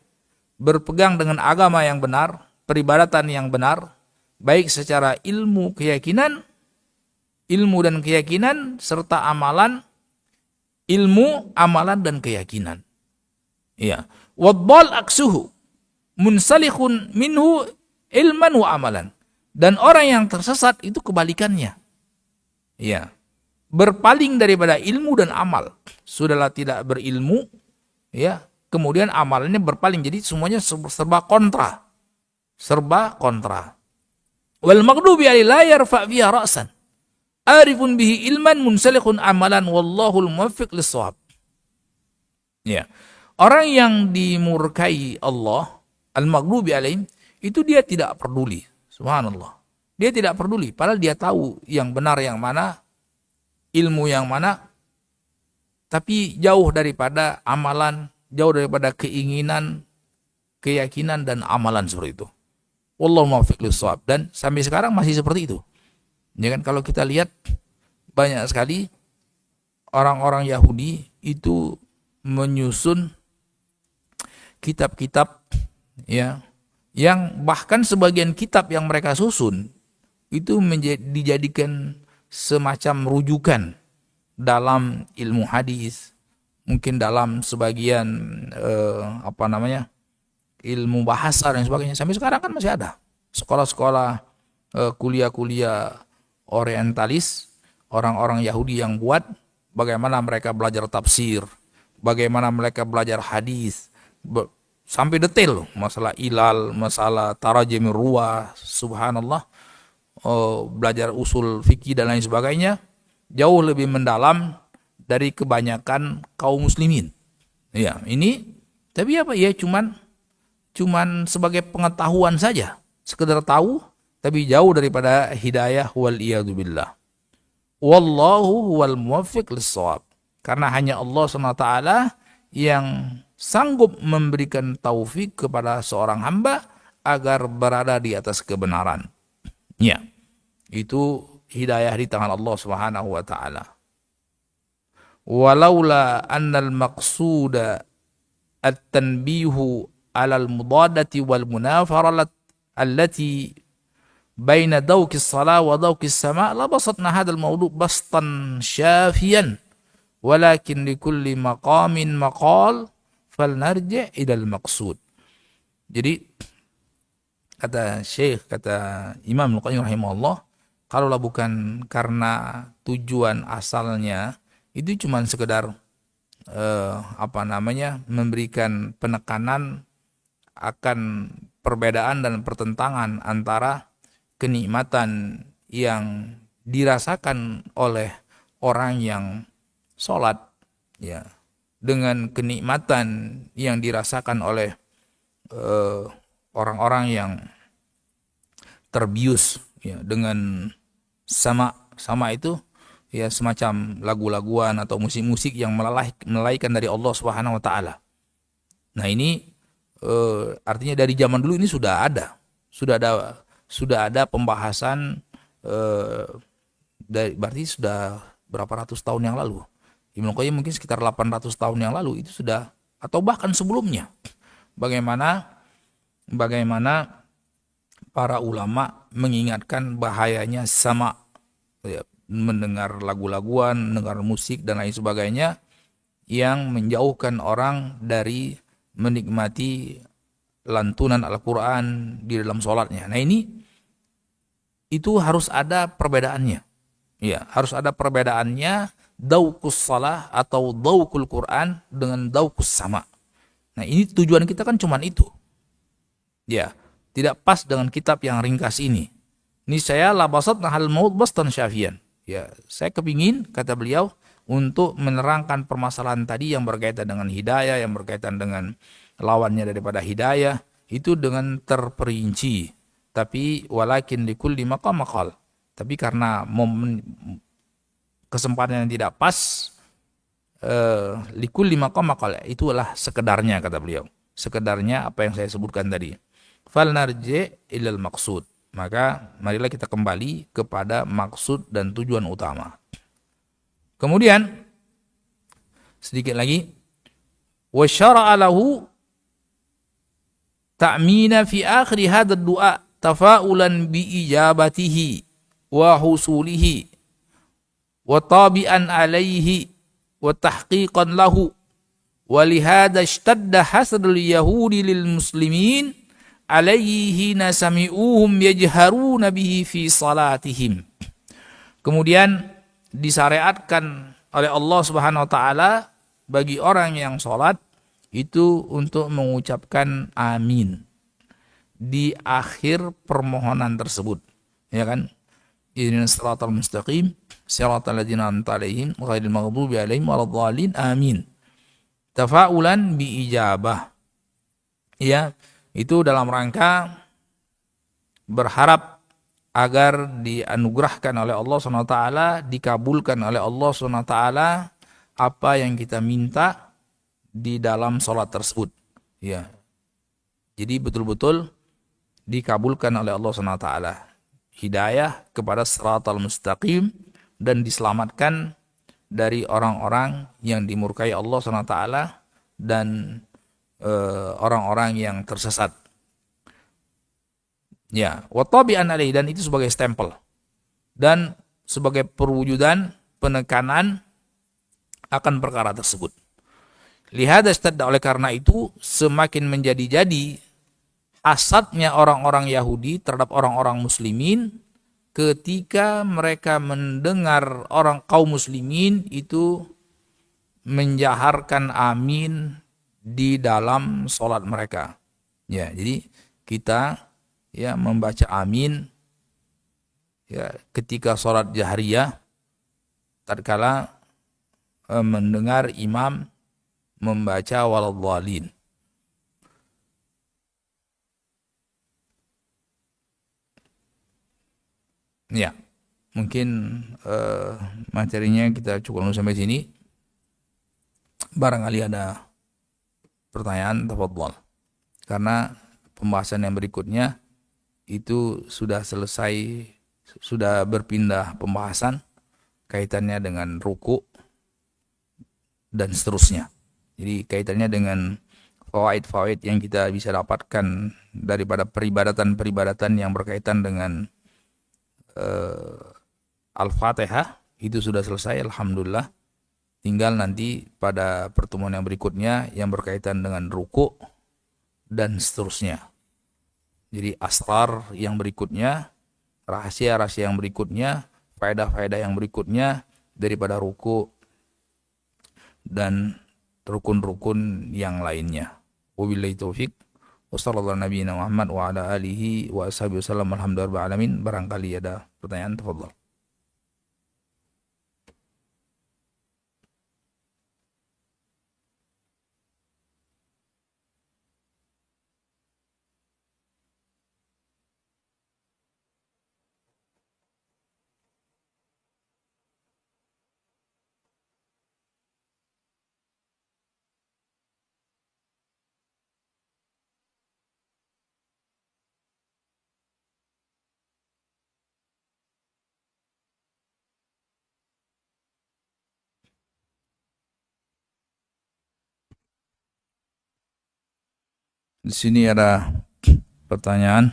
berpegang dengan agama yang benar, peribadatan yang benar, baik secara ilmu dan keyakinan, serta amalan, ilmu, amalan, dan keyakinan. Ya. Waddal aksuhu munsalikhun minhu ilman wa amalan. Dan orang yang tersesat itu kebalikannya. Ya. Berpaling daripada ilmu dan amal. Sudahlah tidak berilmu, ya, kemudian amalnya berpaling, jadi semuanya serba kontra. Serba kontra. Wal maghdubi alaihi la yarfa' fiha ra'san. arifun bihi ilman munsalikhun amalan wallahul muwaffiq lis-shawab. Ya. Orang yang dimurkai Allah, al-maghdubi alaihim, itu dia tidak peduli. Subhanallah. Dia tidak peduli, padahal dia tahu yang benar yang mana, ilmu yang mana, tapi jauh daripada amalan, jauh daripada keinginan, keyakinan dan amalan seperti itu. Wallahu muwaffiq lis-shawab. Dan sampai sekarang masih seperti itu. Ya kan, kalau kita lihat banyak sekali orang-orang Yahudi itu menyusun kitab-kitab, ya, yang bahkan sebagian kitab yang mereka susun itu dijadikan semacam rujukan dalam ilmu hadis, mungkin dalam sebagian ilmu bahasa dan sebagainya. Sampai sekarang kan masih ada sekolah-sekolah, kuliah-kuliah orientalis, orang-orang Yahudi yang buat bagaimana mereka belajar tafsir, bagaimana mereka belajar hadis, sampai detail masalah ilal, masalah tarajim ruwah, subhanallah, belajar usul fikih dan lain sebagainya, jauh lebih mendalam dari kebanyakan kaum muslimin. Ya, ini tapi apa ya, cuman sebagai pengetahuan saja, sekedar tahu, tapi jauh daripada hidayah, wal iyadu billah. Wallahu huwal muwaffiq lis-shawab. Karena hanya Allah SWT yang sanggup memberikan taufik kepada seorang hamba agar berada di atas kebenaran. Ya, itu hidayah di tangan Allah Subhanahu wa taala. Walaula annal maqsuda at-tanbihu 'ala al-mudadati wal munafarat allati baina dawqi as-salah wa dawqi as-sama' la basatna hadzal mawdu' bastan syafiyan walakin likulli maqamin maqal falnarji' ilal maqsud. Jadi kata Imam Al-Qayyim rahimahullah, kalaulah bukan karena tujuan asalnya itu cuma sekedar memberikan penekanan akan perbedaan dan pertentangan antara kenikmatan yang dirasakan oleh orang yang sholat, ya, dengan kenikmatan yang dirasakan oleh orang-orang yang terbius, ya, dengan sama itu, ya, semacam lagu-laguan atau musik-musik yang melalaikan dari Allah Subhanahu wa taala. Nah, ini artinya dari zaman dulu ini sudah ada pembahasan, berarti sudah berapa ratus tahun yang lalu. Ibnu Qayyim mungkin sekitar 800 tahun yang lalu itu sudah, atau bahkan sebelumnya, bagaimana para ulama mengingatkan bahayanya sama, ya, mendengar lagu-laguan, mendengar musik dan lain sebagainya yang menjauhkan orang dari menikmati lantunan Al-Quran di dalam sholatnya. Nah, itu harus ada perbedaannya. Ya, harus ada perbedaannya, dauqus salah atau dauqul Quran dengan dauqus sama. Nah, ini tujuan kita kan cuman itu. Ya, tidak pas dengan kitab yang ringkas ini. Ini saya labasat nahal maut bastan syafian. Ya, saya kepingin, kata beliau, untuk menerangkan permasalahan tadi yang berkaitan dengan hidayah, yang berkaitan dengan lawannya daripada hidayah, itu dengan terperinci. Tapi walakin likulli maqam maqal. Tapi karena kesempatan yang tidak pas, likulli maqam maqal, itulah sekedarnya, kata beliau. Sekedarnya apa yang saya sebutkan tadi. Fal narji' ilal maqsud. Maka marilah kita kembali kepada maksud dan tujuan utama. Kemudian sedikit lagi, wa syara'a lahu ta'mina fi akhir hadzal du'a tafa'ulan bi ijabatihi wa husulihi wa tabi'an alaihi wa tahqiqan lahu wa lihada ishtadda hasrul yahudi lil muslimin alaihi nasami'uhum yajharuna bihi fi salatihim. Kemudian disyariatkan oleh Allah Subhanahu wa taala bagi orang yang sholat itu untuk mengucapkan amin di akhir permohonan tersebut, ya kan? Ihdinas siratal mustaqim siratal ladzina an'amta 'alaihim ghairil maghdubi 'alaihim waladdallin amin. Tafa'ulan bi ijabah. Ya, itu dalam rangka berharap agar dianugerahkan oleh Allah SWT, dikabulkan oleh Allah SWT apa yang kita minta di dalam sholat tersebut. Ya, jadi betul-betul dikabulkan oleh Allah SWT. Hidayah kepada siratal mustaqim dan diselamatkan dari orang-orang yang dimurkai Allah SWT dan orang-orang yang tersesat. Ya, wattabi'an alaihi, dan itu sebagai stempel dan sebagai perwujudan penekanan akan perkara tersebut. Lihat istadda, oleh karena itu semakin menjadi-jadi hasadnya orang-orang Yahudi terhadap orang-orang muslimin ketika mereka mendengar orang kaum muslimin itu menjaharkan amin di dalam sholat mereka. Ya, jadi kita ya membaca amin ya ketika sholat jahriyah tatkala mendengar imam membaca waladhdallin. Ya, mungkin materinya kita cukup sampai sini. Barangkali ada pertanyaan, tafadhol. Karena pembahasan yang berikutnya itu sudah selesai, sudah berpindah pembahasan kaitannya dengan ruku dan seterusnya. Jadi kaitannya dengan fawaid-fawaid yang kita bisa dapatkan daripada peribadatan-peribadatan yang berkaitan dengan Al-Fatihah itu sudah selesai, alhamdulillah. Tinggal nanti pada pertemuan yang berikutnya yang berkaitan dengan ruku dan seterusnya. Jadi asrar yang berikutnya, rahasia-rahasia yang berikutnya, faedah-faedah yang berikutnya daripada ruku dan rukun-rukun yang lainnya. Wabillahi taufik. Wassallallahu nabiyina Muhammad wa ala alihi wa ashabihi wasallam. Alhamdulillah alamin. Barangkali ada pertanyaan, tafadhol. Di sini ada pertanyaan.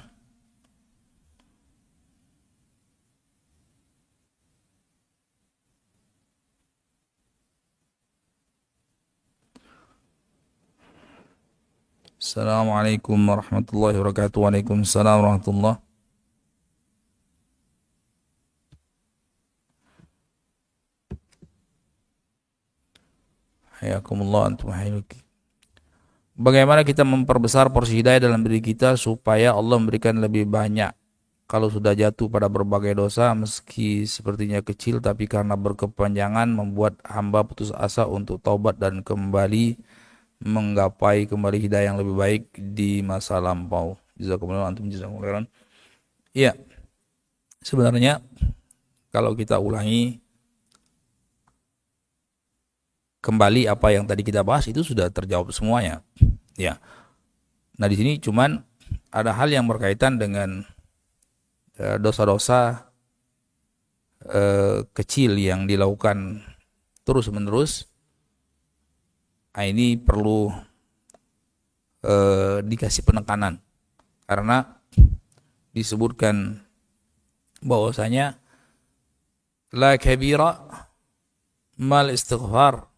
Assalamualaikum warahmatullahi wabarakatuh. Waalaikumsalam warahmatullahi. Hayakumullah antum hayyuki. Bagaimana kita memperbesar porsi hidayah dalam diri kita supaya Allah memberikan lebih banyak kalau sudah jatuh pada berbagai dosa meski sepertinya kecil tapi karena berkepanjangan membuat hamba putus asa untuk taubat dan kembali menggapai kembali hidayah yang lebih baik di masa lampau. Jazakumullah antum jazakumullah. Iya. Sebenarnya kalau kita ulangi kembali apa yang tadi kita bahas itu sudah terjawab semuanya. Ya. Nah, di sini cuman ada hal yang berkaitan dengan dosa-dosa kecil yang dilakukan terus-menerus. Nah, ini perlu dikasih penekanan karena disebutkan bahwasanya la kabira mal istighfar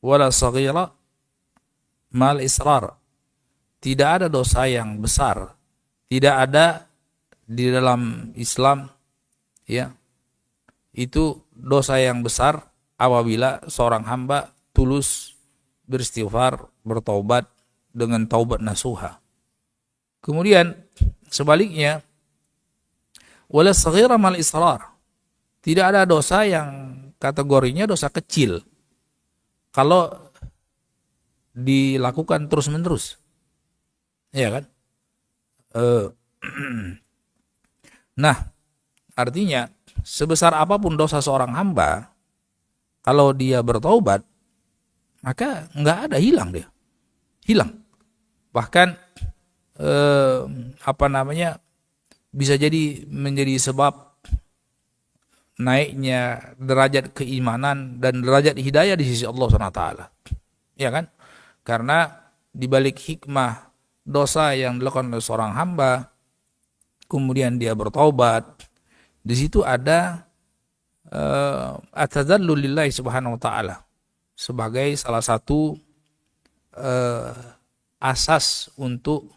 wala saghira mal israr. Tidak ada dosa yang besar, tidak ada di dalam Islam ya itu dosa yang besar apabila seorang hamba tulus beristighfar, bertaubat dengan taubat nasuha. Kemudian sebaliknya wala saghira mal israr. Tidak ada dosa yang kategorinya dosa kecil kalau dilakukan terus-menerus. Ya kan? Eh, Nah, artinya sebesar apapun dosa seorang hamba, kalau dia bertaubat, maka nggak ada, hilang dia. Hilang. Bahkan eh, apa namanya, bisa jadi menjadi sebab naiknya derajat keimanan dan derajat hidayah di sisi Allah SWT. Ya kan? Karena di balik hikmah dosa yang dilakukan oleh seorang hamba, kemudian dia bertaubat, di situ ada atadzallu lillahi subhanahu wa ta'ala sebagai salah satu asas untuk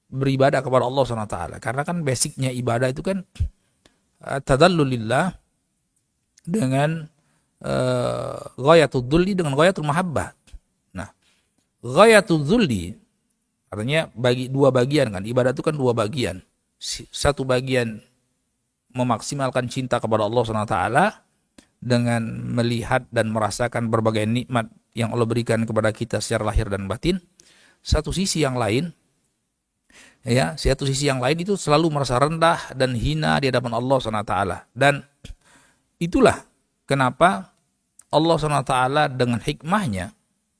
beribadah kepada Allah subhanahu wa ta'ala. Karena kan basicnya ibadah itu kan atadzallu lillah dengan ghayatul dzulli dengan ghayatul mahabbah. Nah, ghayatul dzulli artinya bagi dua bagian kan. Ibadah itu kan dua bagian. Satu bagian memaksimalkan cinta kepada Allah SWT dengan melihat dan merasakan berbagai nikmat yang Allah berikan kepada kita secara lahir dan batin. Satu sisi yang lain, itu selalu merasa rendah dan hina di hadapan Allah SWT. Dan itulah kenapa Allah SWT dengan hikmahnya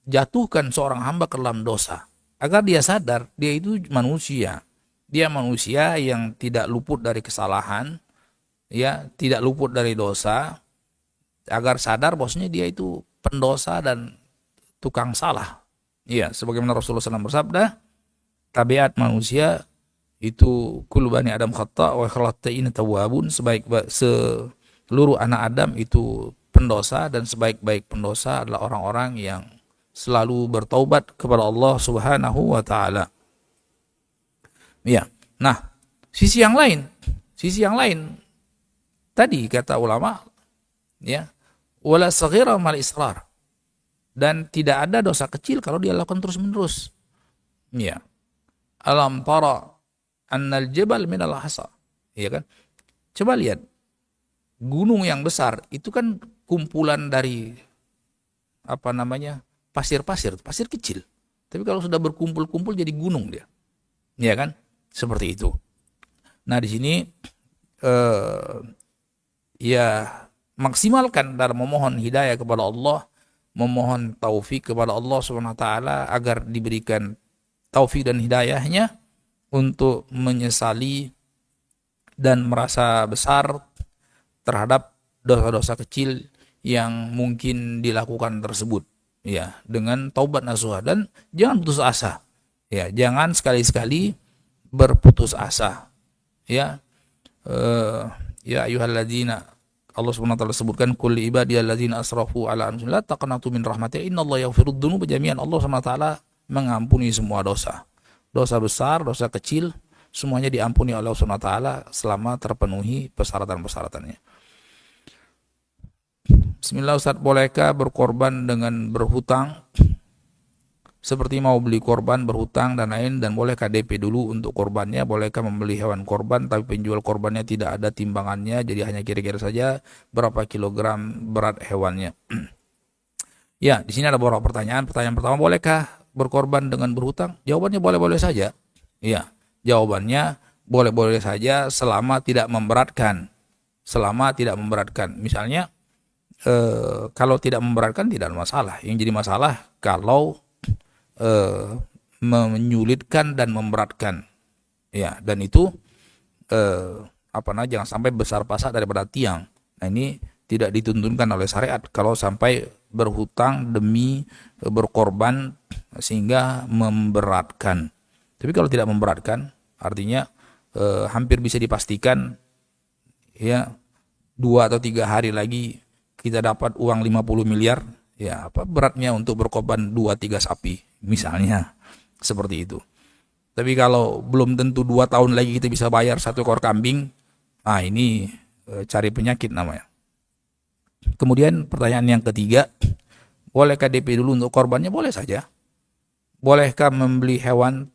jatuhkan seorang hamba ke dalam dosa, agar dia sadar dia itu manusia. Dia manusia yang tidak luput dari kesalahan, ya, tidak luput dari dosa, agar sadar bahwasanya dia itu pendosa dan tukang salah. Ya, sebagaimana Rasulullah SAW bersabda, tabiat manusia itu kullu bani Adam khata' wa khalaqtaina tawwabun, seluruh anak Adam itu pendosa dan sebaik-baik pendosa adalah orang-orang yang selalu bertaubat kepada Allah Subhanahu wa taala. Ya. Nah, sisi yang lain tadi kata ulama, ya, wala saghira mal israr, dan tidak ada dosa kecil kalau dia lakukan terus-menerus. Ya. Alam tara annal jabal minal hasa. Ya kan? Coba lihat. Gunung yang besar itu kan kumpulan dari pasir-pasir, pasir kecil. Tapi kalau sudah berkumpul-kumpul jadi gunung dia. Ya kan? Seperti itu. Nah, di sini ya maksimalkan dalam memohon hidayah kepada Allah, memohon taufik kepada Allah Subhanahu wa taala agar diberikan taufik dan hidayahnya untuk menyesali dan merasa besar terhadap dosa-dosa kecil yang mungkin dilakukan tersebut, ya, dengan taubat nasuha. Dan jangan putus asa, ya, jangan sekali-sekali berputus asa, ya. Ya ayyuhalladzina, Allah Subhanahu wa taala sebutkan, qul ibadiyalladzina asrafu ala anfusihim la taqnatu min rahmatillah innallaha yaghfirudz dzunuba jami'an. Allah Subhanahu wa taala mengampuni semua dosa. Dosa besar, dosa kecil, semuanya diampuni oleh Allah Subhanahu wa taala selama terpenuhi persyaratan-persyaratannya. Bismillah, Ustaz, bolehkah berkorban dengan berhutang? Seperti mau beli korban, berhutang dan lain, dan bolehkah DP dulu untuk korbannya? Bolehkah membeli hewan korban tapi penjual korbannya tidak ada timbangannya, jadi hanya kira-kira saja berapa kilogram berat hewannya? Ya, di sini ada beberapa pertanyaan. Pertanyaan pertama, bolehkah berkorban dengan berhutang? Jawabannya boleh-boleh saja. Ya, jawabannya boleh-boleh saja selama tidak memberatkan. Selama tidak memberatkan. Misalnya, kalau tidak memberatkan tidak ada masalah. Yang jadi masalah kalau menyulitkan dan memberatkan, ya, dan itu jangan sampai besar pasak daripada tiang. Nah, ini tidak dituntunkan oleh syariat kalau sampai berhutang demi berkorban sehingga memberatkan. Tapi kalau tidak memberatkan, artinya hampir bisa dipastikan, ya, 2 atau 3 hari lagi kita dapat uang 50 miliar, ya, apa beratnya untuk berkorban 2-3 sapi misalnya, seperti itu. Tapi kalau belum tentu 2 tahun lagi kita bisa bayar 1 ekor kambing, ini cari penyakit namanya. Kemudian pertanyaan yang ketiga, bolehkah DP dulu untuk korbannya? Boleh saja. Bolehkah membeli hewan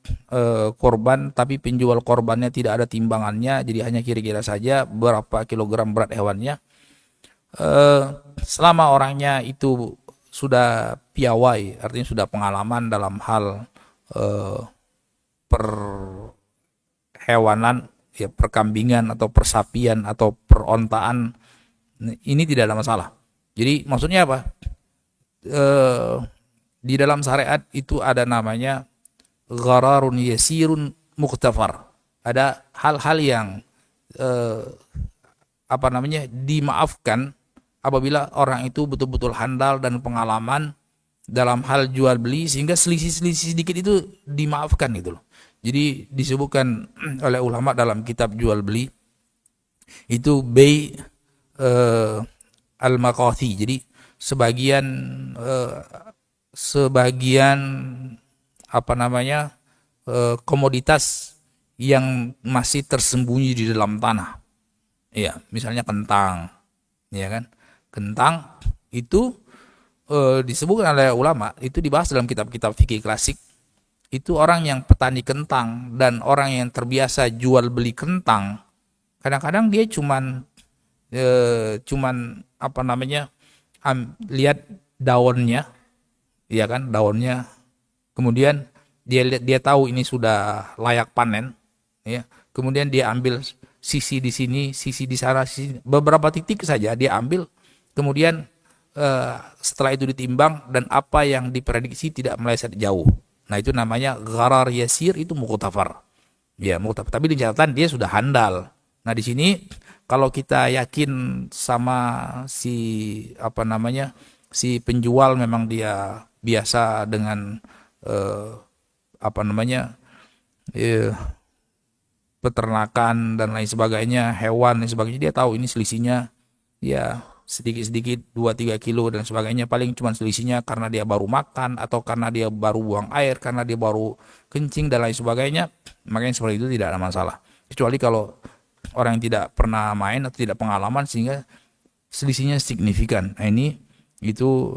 korban tapi penjual korbannya tidak ada timbangannya, jadi hanya kira-kira saja berapa kilogram berat hewannya? eh, selama orangnya itu sudah piawai, artinya sudah pengalaman dalam hal eh, perhewanan, ya perkambingan atau persapian atau perontaan, ini tidak ada masalah. Jadi maksudnya apa? Eh, di dalam syariat itu ada namanya ghararun yasirun muktafar. Ada hal-hal yang eh, apa namanya dimaafkan apabila orang itu betul-betul handal dan pengalaman dalam hal jual beli, sehingga selisih-selisih sedikit itu dimaafkan gitu loh. Jadi disebutkan oleh ulama dalam kitab jual beli itu bay eh, al-maqathi. Jadi sebagian eh, sebagian apa namanya komoditas yang masih tersembunyi di dalam tanah. Ya, misalnya kentang, ya kan? Kentang itu disebutkan oleh ulama, itu dibahas dalam kitab-kitab fikih klasik. Itu orang yang petani kentang dan orang yang terbiasa jual beli kentang, kadang-kadang dia cuman apa namanya lihat daunnya, ya kan, daunnya, kemudian dia tahu ini sudah layak panen, ya, kemudian dia ambil sisi di sini, sisi di sana, sisi, beberapa titik saja dia ambil, kemudian setelah itu ditimbang dan apa yang diprediksi tidak meleset jauh. Nah itu namanya gharar yasir, itu muqtafar. Ya, muqtafar. Tapi di catatan dia sudah handal. Nah di sini kalau kita yakin sama si apa namanya si penjual, memang dia biasa dengan eh, apa namanya eh, peternakan dan lain sebagainya, hewan dan sebagainya, dia tahu ini selisihnya ya sedikit-sedikit 2-3 kilo dan sebagainya, paling cuma selisihnya karena dia baru makan atau karena dia baru buang air, karena dia baru kencing dan lain sebagainya, makanya seperti itu tidak ada masalah. Kecuali kalau orang yang tidak pernah main atau tidak pengalaman sehingga selisihnya signifikan, nah ini itu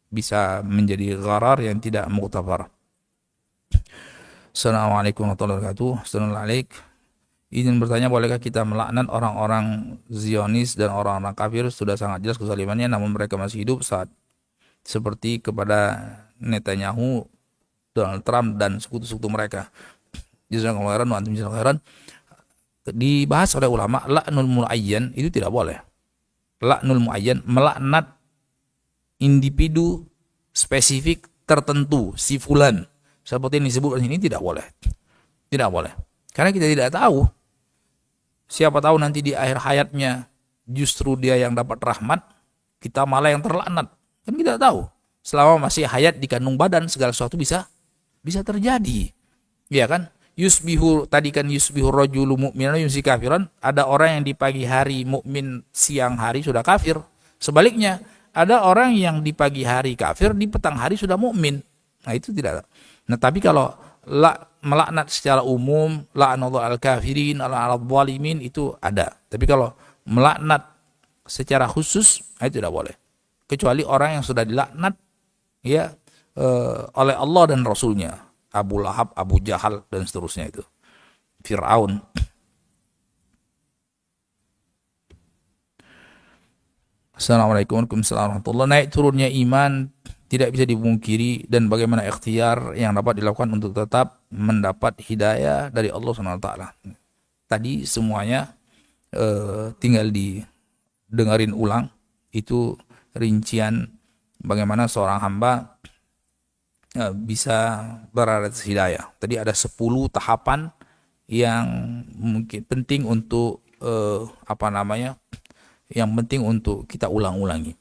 bisa menjadi gharar yang tidak muqtafar. Assalamualaikum warahmatullahi wabarakatuh. Assalamualaikum. Izin bertanya, bolehkah kita melaknat orang-orang Zionis dan orang-orang kafir? Sudah sangat jelas kezalimannya, namun mereka masih hidup saat seperti kepada Netanyahu, Donald Trump dan sekutu-sekutu mereka. Jazakallahu khairan wa antum jazakallahu khairan. Dibahas oleh ulama, laknul muayyan itu tidak boleh. Laknul muayyan, melaknat individu spesifik tertentu, si fulan, seperti yang disebut ini, tidak boleh. Tidak boleh. Karena kita tidak tahu. Siapa tahu nanti di akhir hayatnya justru dia yang dapat rahmat, kita malah yang terlaknat. Kan kita tahu. Selama masih hayat di kandung badan, segala sesuatu bisa terjadi. Ya kan? Yusbihu, tadi kan yusbihu rajulu mu'minan yumsi kafiran, ada orang yang di pagi hari mukmin, siang hari sudah kafir. Sebaliknya, ada orang yang di pagi hari kafir, di petang hari sudah mukmin. Nah, itu tidak ada. Nah, tapi kalau melaknat secara umum, la'anallahu al-kafirin, al-zalimin, itu ada. Tapi kalau melaknat secara khusus, itu tidak boleh. Kecuali orang yang sudah dilaknat ya oleh Allah dan Rasulnya. Abu Lahab, Abu Jahal dan seterusnya itu. Fir'aun. Assalamualaikum warahmatullahi wabarakatuh. Naik turunnya iman tidak bisa dipungkiri, dan bagaimana ikhtiar yang dapat dilakukan untuk tetap mendapat hidayah dari Allah SWT. Tadi semuanya tinggal didengarin ulang, itu rincian bagaimana seorang hamba bisa berada di hidayah. Tadi ada 10 tahapan yang mungkin penting untuk apa namanya, yang penting untuk kita ulang-ulangi.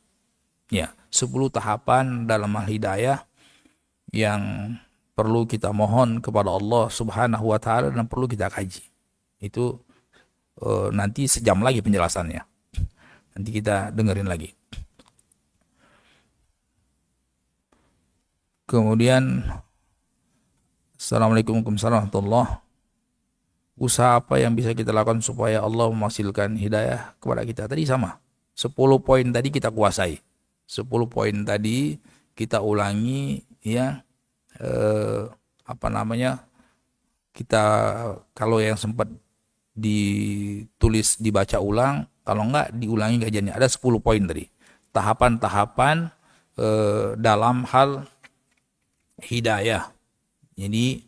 Ya, 10 tahapan dalam hidayah yang perlu kita mohon kepada Allah Subhanahu wa taala dan perlu kita kaji. Itu nanti sejam lagi penjelasannya. Nanti kita dengerin lagi. Kemudian Assalamualaikum warahmatullahi wabarakatuh. Usaha apa yang bisa kita lakukan supaya Allah menghasilkan hidayah kepada kita? Tadi sama. 10 poin tadi kita kuasai. 10 poin tadi kita ulangi ya, apa namanya, kita kalau yang sempat ditulis dibaca ulang, Kalau enggak diulangi kajiannya. Ada 10 poin tadi. Tahapan-tahapan dalam hal hidayah. Jadi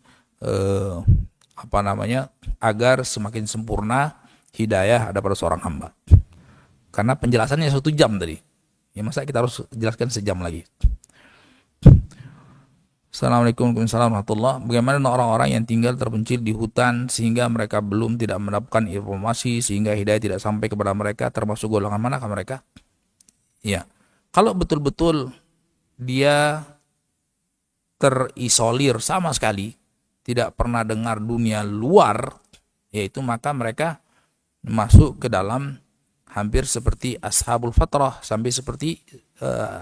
agar semakin sempurna hidayah ada pada seorang hamba. Karena penjelasannya 1 jam tadi. Ya masa kita harus jelaskan sejam lagi. Assalamualaikum warahmatullahi wabarakatuh. Bagaimana orang-orang yang tinggal terpencil di hutan sehingga mereka belum tidak mendapatkan informasi sehingga hidayah tidak sampai kepada mereka, termasuk golongan manakah mereka? Ya, kalau betul-betul dia terisolir sama sekali, tidak pernah dengar dunia luar, yaitu maka mereka masuk ke dalam hampir seperti ashabul fatrah, sampai seperti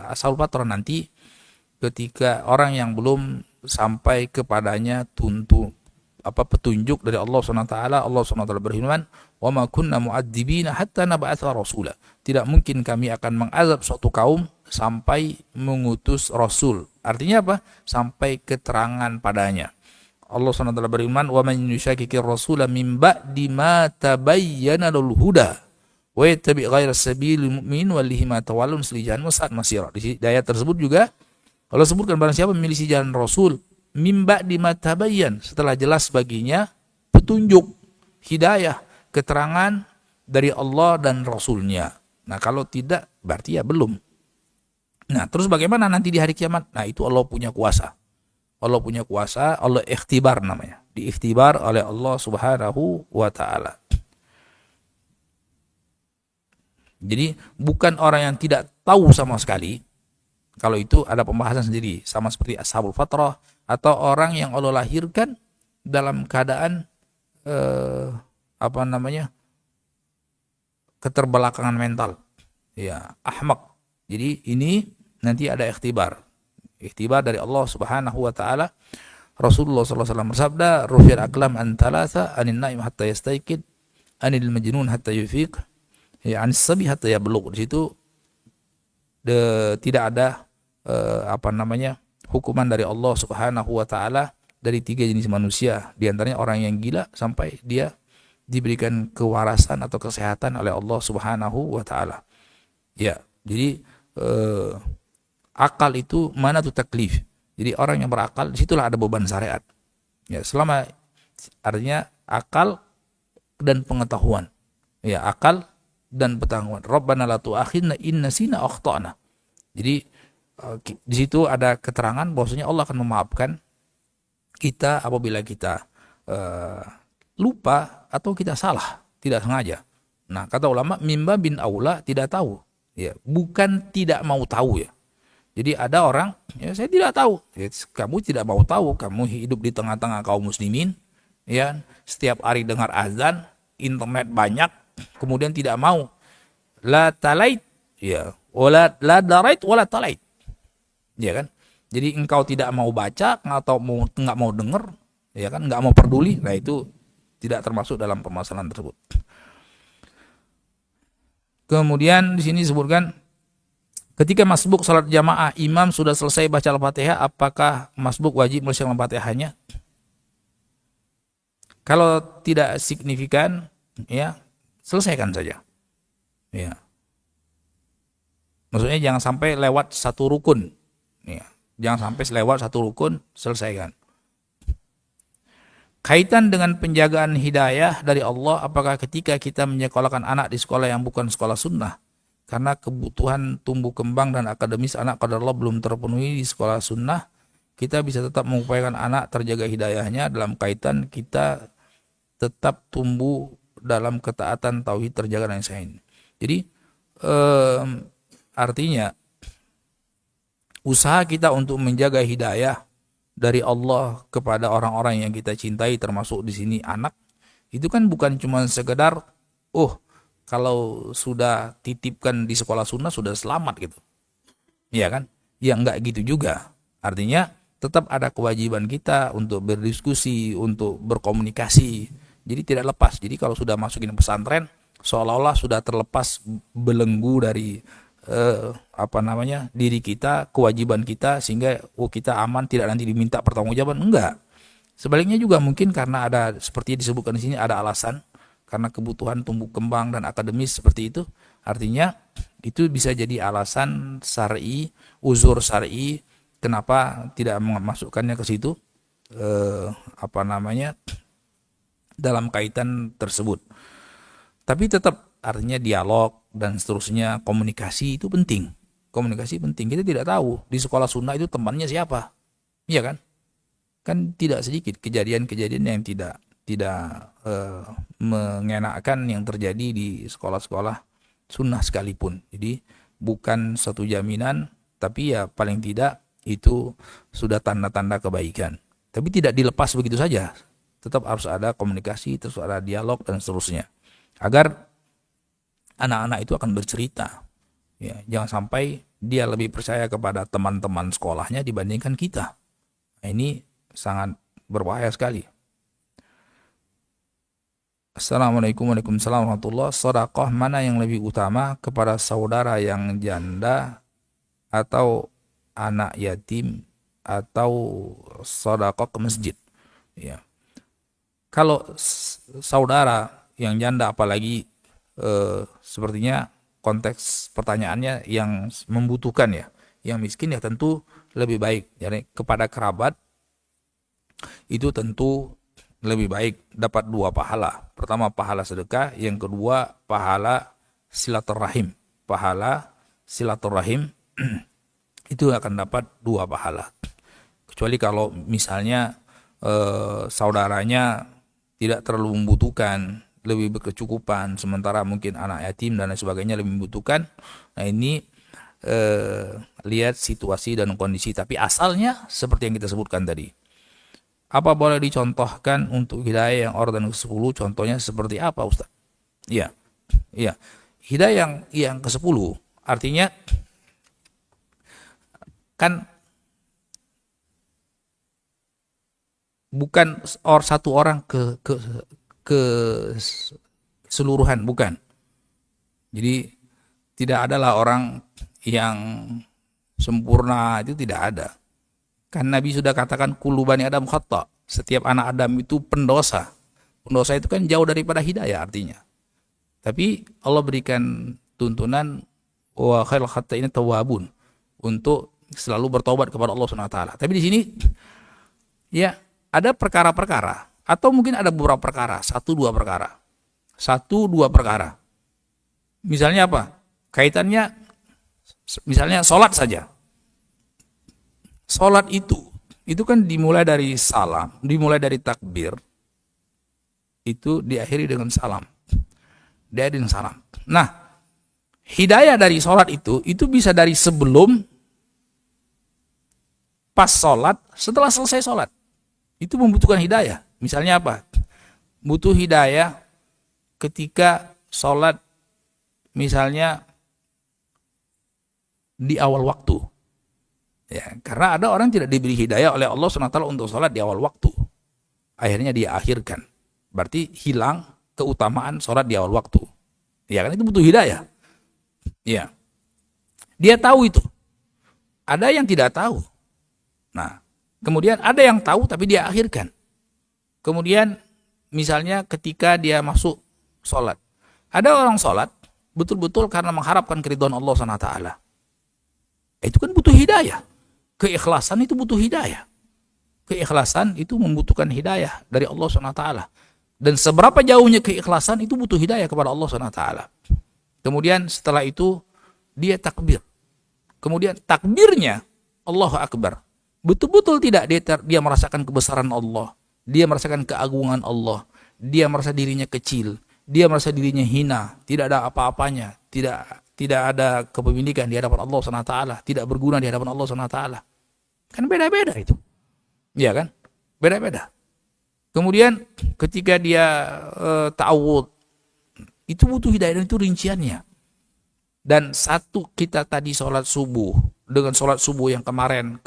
ashabul fatrah nanti ketika orang yang belum sampai kepadanya petunjuk dari Allah SWT. Allah SWT berfirman, "Wa ma kunna mu'adzibina hatta nab'atha rasula." Tidak mungkin kami akan mengazab suatu kaum sampai mengutus rasul. Artinya apa? Sampai keterangan padanya. Allah SWT berfirman, "Wa man yushakkikir rasula min ba'di ma tabayyana lahul huda wa yattabi' ghayra sabilil mu'minin wallahi ma tawalla nuslihi jahannam wa sa'at masira." Di ayat tersebut juga Allah sebutkan barang siapa memilih jalan Rasul mimba di matabayan, setelah jelas baginya petunjuk, hidayah, keterangan dari Allah dan Rasulnya. Nah kalau tidak berarti ya belum. Nah terus bagaimana nanti di hari kiamat? Nah itu Allah punya kuasa. Allah punya kuasa, Allah ikhtibar namanya. Diikhtibar oleh Allah Subhanahu wa ta'ala. Jadi bukan orang yang tidak tahu sama sekali. Kalau itu ada pembahasan sendiri, sama seperti ashabul fatrah atau orang yang Allah lahirkan dalam keadaan keterbelakangan mental, ya ahmak. Jadi ini nanti ada ikhtibar dari Allah Subhanahu wa taala. Rasulullah sallallahu alaihi wasallam bersabda, "Rufi'al aqlam an thalatha, anin naim hatta yastayqid, anil majnun hatta yufiq, ya anis sabi hatta yablugh." Di situ tidak ada hukuman dari Allah Subhanahu wa taala dari 3 jenis manusia, di antaranya orang yang gila sampai dia diberikan kewarasan atau kesehatan oleh Allah Subhanahu wa taala. Ya, jadi akal itu mana tuh taklif. Jadi orang yang berakal disitulah ada beban syariat. Ya, selama artinya akal dan pengetahuan. Ya, akal dan pengetahuan. Rabbana la tu'akhidna in nasina aw akhtana. Jadi di situ ada keterangan bahwasanya Allah akan memaafkan kita apabila kita lupa atau kita salah, tidak sengaja. Nah, kata ulama mimba bin aula tidak tahu, ya, bukan tidak mau tahu ya. Jadi ada orang, ya saya tidak tahu. Ya, kamu tidak mau tahu, kamu hidup di tengah-tengah kaum muslimin, ya, setiap hari dengar azan, internet banyak, kemudian tidak mau. La talait, ya, wala la darait wala talait. Ya kan? Jadi engkau tidak mau baca atau nggak mau dengar, ya kan? Nggak mau peduli, nah itu tidak termasuk dalam permasalahan tersebut. Kemudian di sini disebutkan ketika masbuk salat jamaah, imam sudah selesai baca Al-Fatihah, apakah masbuk wajib melesaikan Al-Fatihahnya? Kalau tidak signifikan, ya selesaikan saja. Ya. Maksudnya jangan sampai lewat satu rukun. Ya, jangan sampai lewat satu rukun, selesaikan. Kaitan dengan penjagaan hidayah dari Allah, apakah ketika kita menyekolahkan anak di sekolah yang bukan sekolah sunnah, karena kebutuhan tumbuh kembang dan akademis anak qadar Allah belum terpenuhi di sekolah sunnah, kita bisa tetap mengupayakan anak terjaga hidayahnya dalam kaitan kita tetap tumbuh dalam ketaatan tauhid terjaga dan lain-lain. Jadi artinya usaha kita untuk menjaga hidayah dari Allah kepada orang-orang yang kita cintai, termasuk di sini anak, itu kan bukan cuma sekedar kalau sudah titipkan di sekolah sunnah sudah selamat gitu. Iya kan? Ya enggak gitu juga. Artinya tetap ada kewajiban kita untuk berdiskusi, untuk berkomunikasi. Jadi tidak lepas. Jadi kalau sudah masukin pesantren, seolah-olah sudah terlepas belenggu dari diri kita, kewajiban kita, sehingga kita aman, tidak nanti diminta pertanggungjawaban. Enggak. Sebaliknya juga mungkin karena ada seperti disebutkan di sini ada alasan, karena kebutuhan tumbuh kembang dan akademis seperti itu, artinya itu bisa jadi alasan syar'i, uzur syar'i kenapa tidak memasukkannya ke situ dalam kaitan tersebut. Tapi tetap artinya dialog dan seterusnya, komunikasi itu penting. Komunikasi penting. Kita tidak tahu di sekolah sunnah itu temannya siapa. Iya kan? Kan tidak sedikit kejadian-kejadian yang tidak mengenakan yang terjadi di sekolah-sekolah sunnah sekalipun. Jadi bukan satu jaminan, tapi ya paling tidak itu sudah tanda-tanda kebaikan. Tapi tidak dilepas begitu saja. Tetap harus ada komunikasi, terus ada dialog dan seterusnya. Agar anak-anak itu akan bercerita. Ya, jangan sampai dia lebih percaya kepada teman-teman sekolahnya dibandingkan kita. Nah, ini sangat berbahaya sekali. Assalamualaikum warahmatullahi wabarakatuh. Sedekah mana yang lebih utama, kepada saudara yang janda atau anak yatim, atau sedekah ke masjid? Ya. Kalau saudara yang janda, apalagi sepertinya konteks pertanyaannya yang membutuhkan ya, yang miskin ya tentu lebih baik. Jadi kepada kerabat itu tentu lebih baik dapat 2 pahala. Pertama pahala sedekah, yang kedua pahala silaturahim. Pahala silaturahim itu akan dapat 2 pahala. Kecuali kalau misalnya saudaranya tidak terlalu membutuhkan, lebih berkecukupan, sementara mungkin anak yatim dan lain sebagainya lebih membutuhkan. Nah ini lihat situasi dan kondisi, tapi asalnya seperti yang kita sebutkan tadi. Apa boleh dicontohkan untuk hidayah yang orden ke-10? Contohnya seperti apa, Ustaz? Iya. Iya. Hidayah yang ke-10 artinya kan bukan satu orang ke keseluruhan, bukan. Jadi tidak adalah orang yang sempurna, itu tidak ada. Kan Nabi sudah katakan kullu bani Adam khata'. Setiap anak Adam itu pendosa. Pendosa itu kan jauh daripada hidayah artinya. Tapi Allah berikan tuntunan wa khairul khata'ina tawwabun, untuk selalu bertobat kepada Allah Subhanahu wa taala. Tapi di sini ya ada perkara-perkara, atau mungkin ada beberapa perkara, 1-2 perkara. 1-2 perkara. Misalnya apa? Kaitannya misalnya salat saja. Salat itu kan dimulai dari salam, dimulai dari takbir, itu diakhiri dengan salam. Diakhiri dengan salam. Nah, hidayah dari salat itu bisa dari sebelum, pas salat, setelah selesai salat. Itu membutuhkan hidayah. Misalnya apa? Butuh hidayah ketika salat misalnya di awal waktu. Ya, karena ada orang tidak diberi hidayah oleh Allah SWT untuk sholat di awal waktu. Akhirnya dia akhirkan. Berarti hilang keutamaan sholat di awal waktu. Ya kan, itu butuh hidayah. Ya. Dia tahu itu. Ada yang tidak tahu. Nah, kemudian ada yang tahu tapi dia akhirkan. Kemudian misalnya ketika dia masuk sholat. Ada orang sholat betul-betul karena mengharapkan keridhaan Allah SWT. Itu kan butuh hidayah. Keikhlasan itu butuh hidayah. Keikhlasan itu membutuhkan hidayah dari Allah SWT. Dan seberapa jauhnya keikhlasan itu butuh hidayah kepada Allah SWT. Kemudian setelah itu dia takbir. Kemudian takbirnya Allahu Akbar. Betul-betul tidak dia merasakan kebesaran Allah. Dia merasakan keagungan Allah. Dia merasa dirinya kecil. Dia merasa dirinya hina. Tidak ada apa-apanya. Tidak ada kepemilikan di hadapan Allah SWT, tidak berguna di hadapan Allah SWT. Kan beda-beda itu. Iya kan? Beda-beda. Kemudian ketika dia ta'awud, itu butuh hidayah, dan itu rinciannya. Dan satu kita tadi sholat subuh, dengan sholat subuh yang kemarin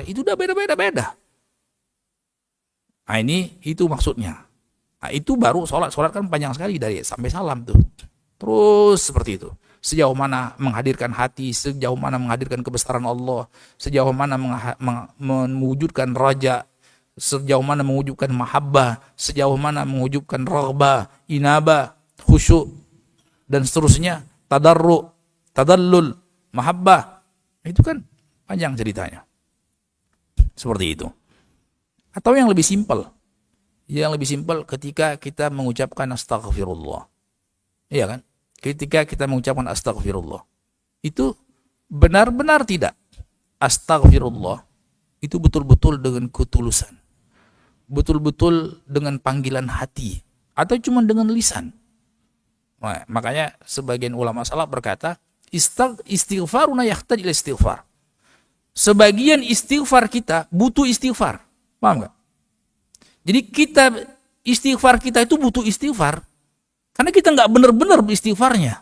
itu udah beda-beda. Nah ini, itu maksudnya. Nah itu baru sholat kan panjang sekali dari sampai salam tuh. Terus seperti itu. Sejauh mana menghadirkan hati, sejauh mana menghadirkan kebesaran Allah, sejauh mana mewujudkan raja, sejauh mana mewujudkan mahabbah, sejauh mana mewujudkan raghbah, inabah, khusyuk dan seterusnya, tadarru, tadallul, mahabbah. Itu kan panjang ceritanya. Seperti itu. Atau yang lebih simpel. Yang lebih simpel ketika kita mengucapkan astaghfirullah. Iya kan? Ketika kita mengucapkan astaghfirullah. Itu benar-benar tidak. Astaghfirullah. Itu betul-betul dengan ketulusan. Betul-betul dengan panggilan hati. Atau cuma dengan lisan. Nah, makanya sebagian ulama salaf berkata, istighfaruna yahtaj ila istighfar. Sebagian istighfar kita butuh istighfar. Paham nggak? Jadi istighfar kita itu butuh istighfar. Karena kita nggak benar-benar beristighfarnya.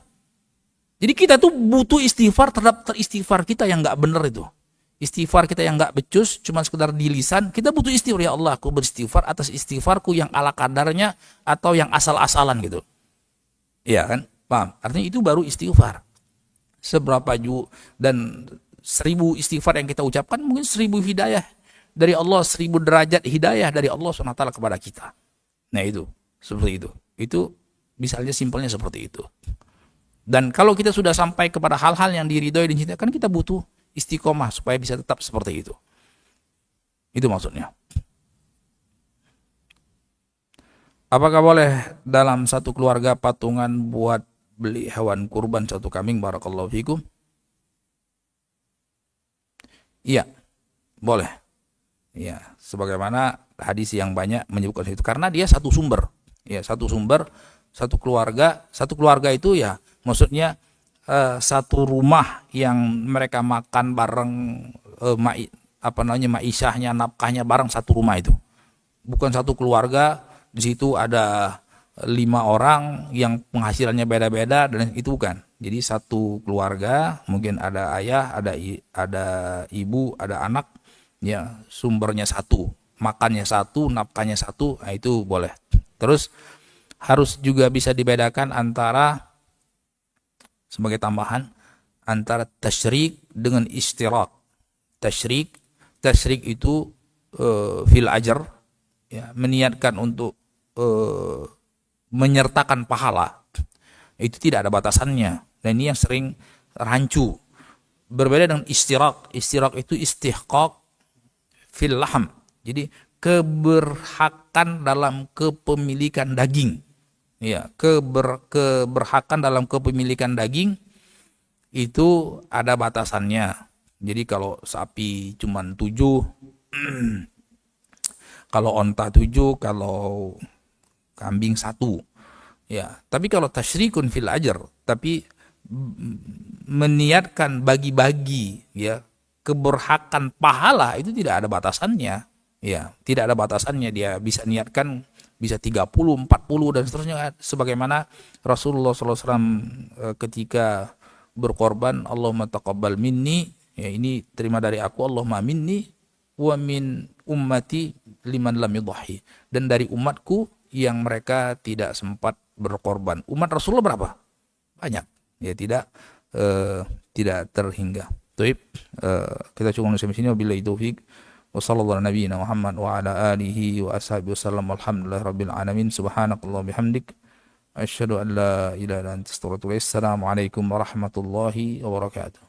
Jadi kita tuh butuh istighfar terhadap istighfar kita yang nggak benar itu. Istighfar kita yang nggak becus, cuma sekedar di lisan. Kita butuh istighfar, ya Allah, aku beristighfar atas istighfarku yang ala kadarnya atau yang asal-asalan gitu. Iya kan? Paham? Artinya itu baru istighfar. Seberapa dan 1000 istighfar yang kita ucapkan mungkin 1000 hidayah dari Allah, 1000 derajat hidayah dari Allah SWT kepada kita. Nah itu, seperti itu. Itu misalnya simpelnya seperti itu. Dan kalau kita sudah sampai kepada hal-hal yang diridhoi dan dicintai, kan kita butuh istiqomah supaya bisa tetap seperti itu. Itu maksudnya. Apakah boleh dalam satu keluarga patungan buat beli hewan kurban satu kambing? Barakallahu fikum. Iya, boleh. Ya, sebagaimana hadis yang banyak menyebutkan itu karena dia satu sumber. Ya, satu sumber, satu keluarga itu ya maksudnya satu rumah yang mereka makan bareng ma'isyahnya, nafkahnya bareng satu rumah itu. Bukan satu keluarga di situ ada 5 orang yang penghasilannya beda-beda dan itu bukan. Jadi satu keluarga, mungkin ada ayah, ada ibu, ada anak, ya sumbernya satu, makannya satu, nafkahnya satu, nah itu boleh. Terus harus juga bisa dibedakan antara, sebagai tambahan, antara tasyrik dengan istirak. Tasyrik itu fil ajr, ya, meniatkan untuk menyertakan pahala. Itu tidak ada batasannya. Dan ini yang sering rancu. Berbeda dengan istirak. Istirak itu istihqaq fil lahm. Jadi keberhakan dalam kepemilikan daging. Ya, keberhakan dalam kepemilikan daging itu ada batasannya. Jadi kalau sapi cuma 7, kalau onta 7, kalau kambing 1. Ya, tapi kalau tasyrikun fil ajr, tapi meniatkan bagi-bagi, ya, keberhakan pahala itu tidak ada batasannya. Ya, tidak ada batasannya, dia bisa niatkan bisa 30, 40 dan seterusnya, sebagaimana Rasulullah SAW ketika berkorban, Allahumma taqabbal minni, ya ini terima dari aku, Allahumma minni wa min ummati liman lam yudhi, dan dari umatku yang mereka tidak sempat berkorban. Umat Rasulullah berapa? Banyak. Ya tidak terhingga. Baik, kita cukup sampai sini. Wabillahi taufik. Wassallallahu ala nabiyyina Muhammad wa ala alihi wa ashabihi wasallam. Alhamdulillahirabbil alamin. Subhanakallah bihamdik. Asyhadu an la ilaha illa anta astaghfiruka wa atubu ilaik. Assalamualaikum warahmatullahi wabarakatuh.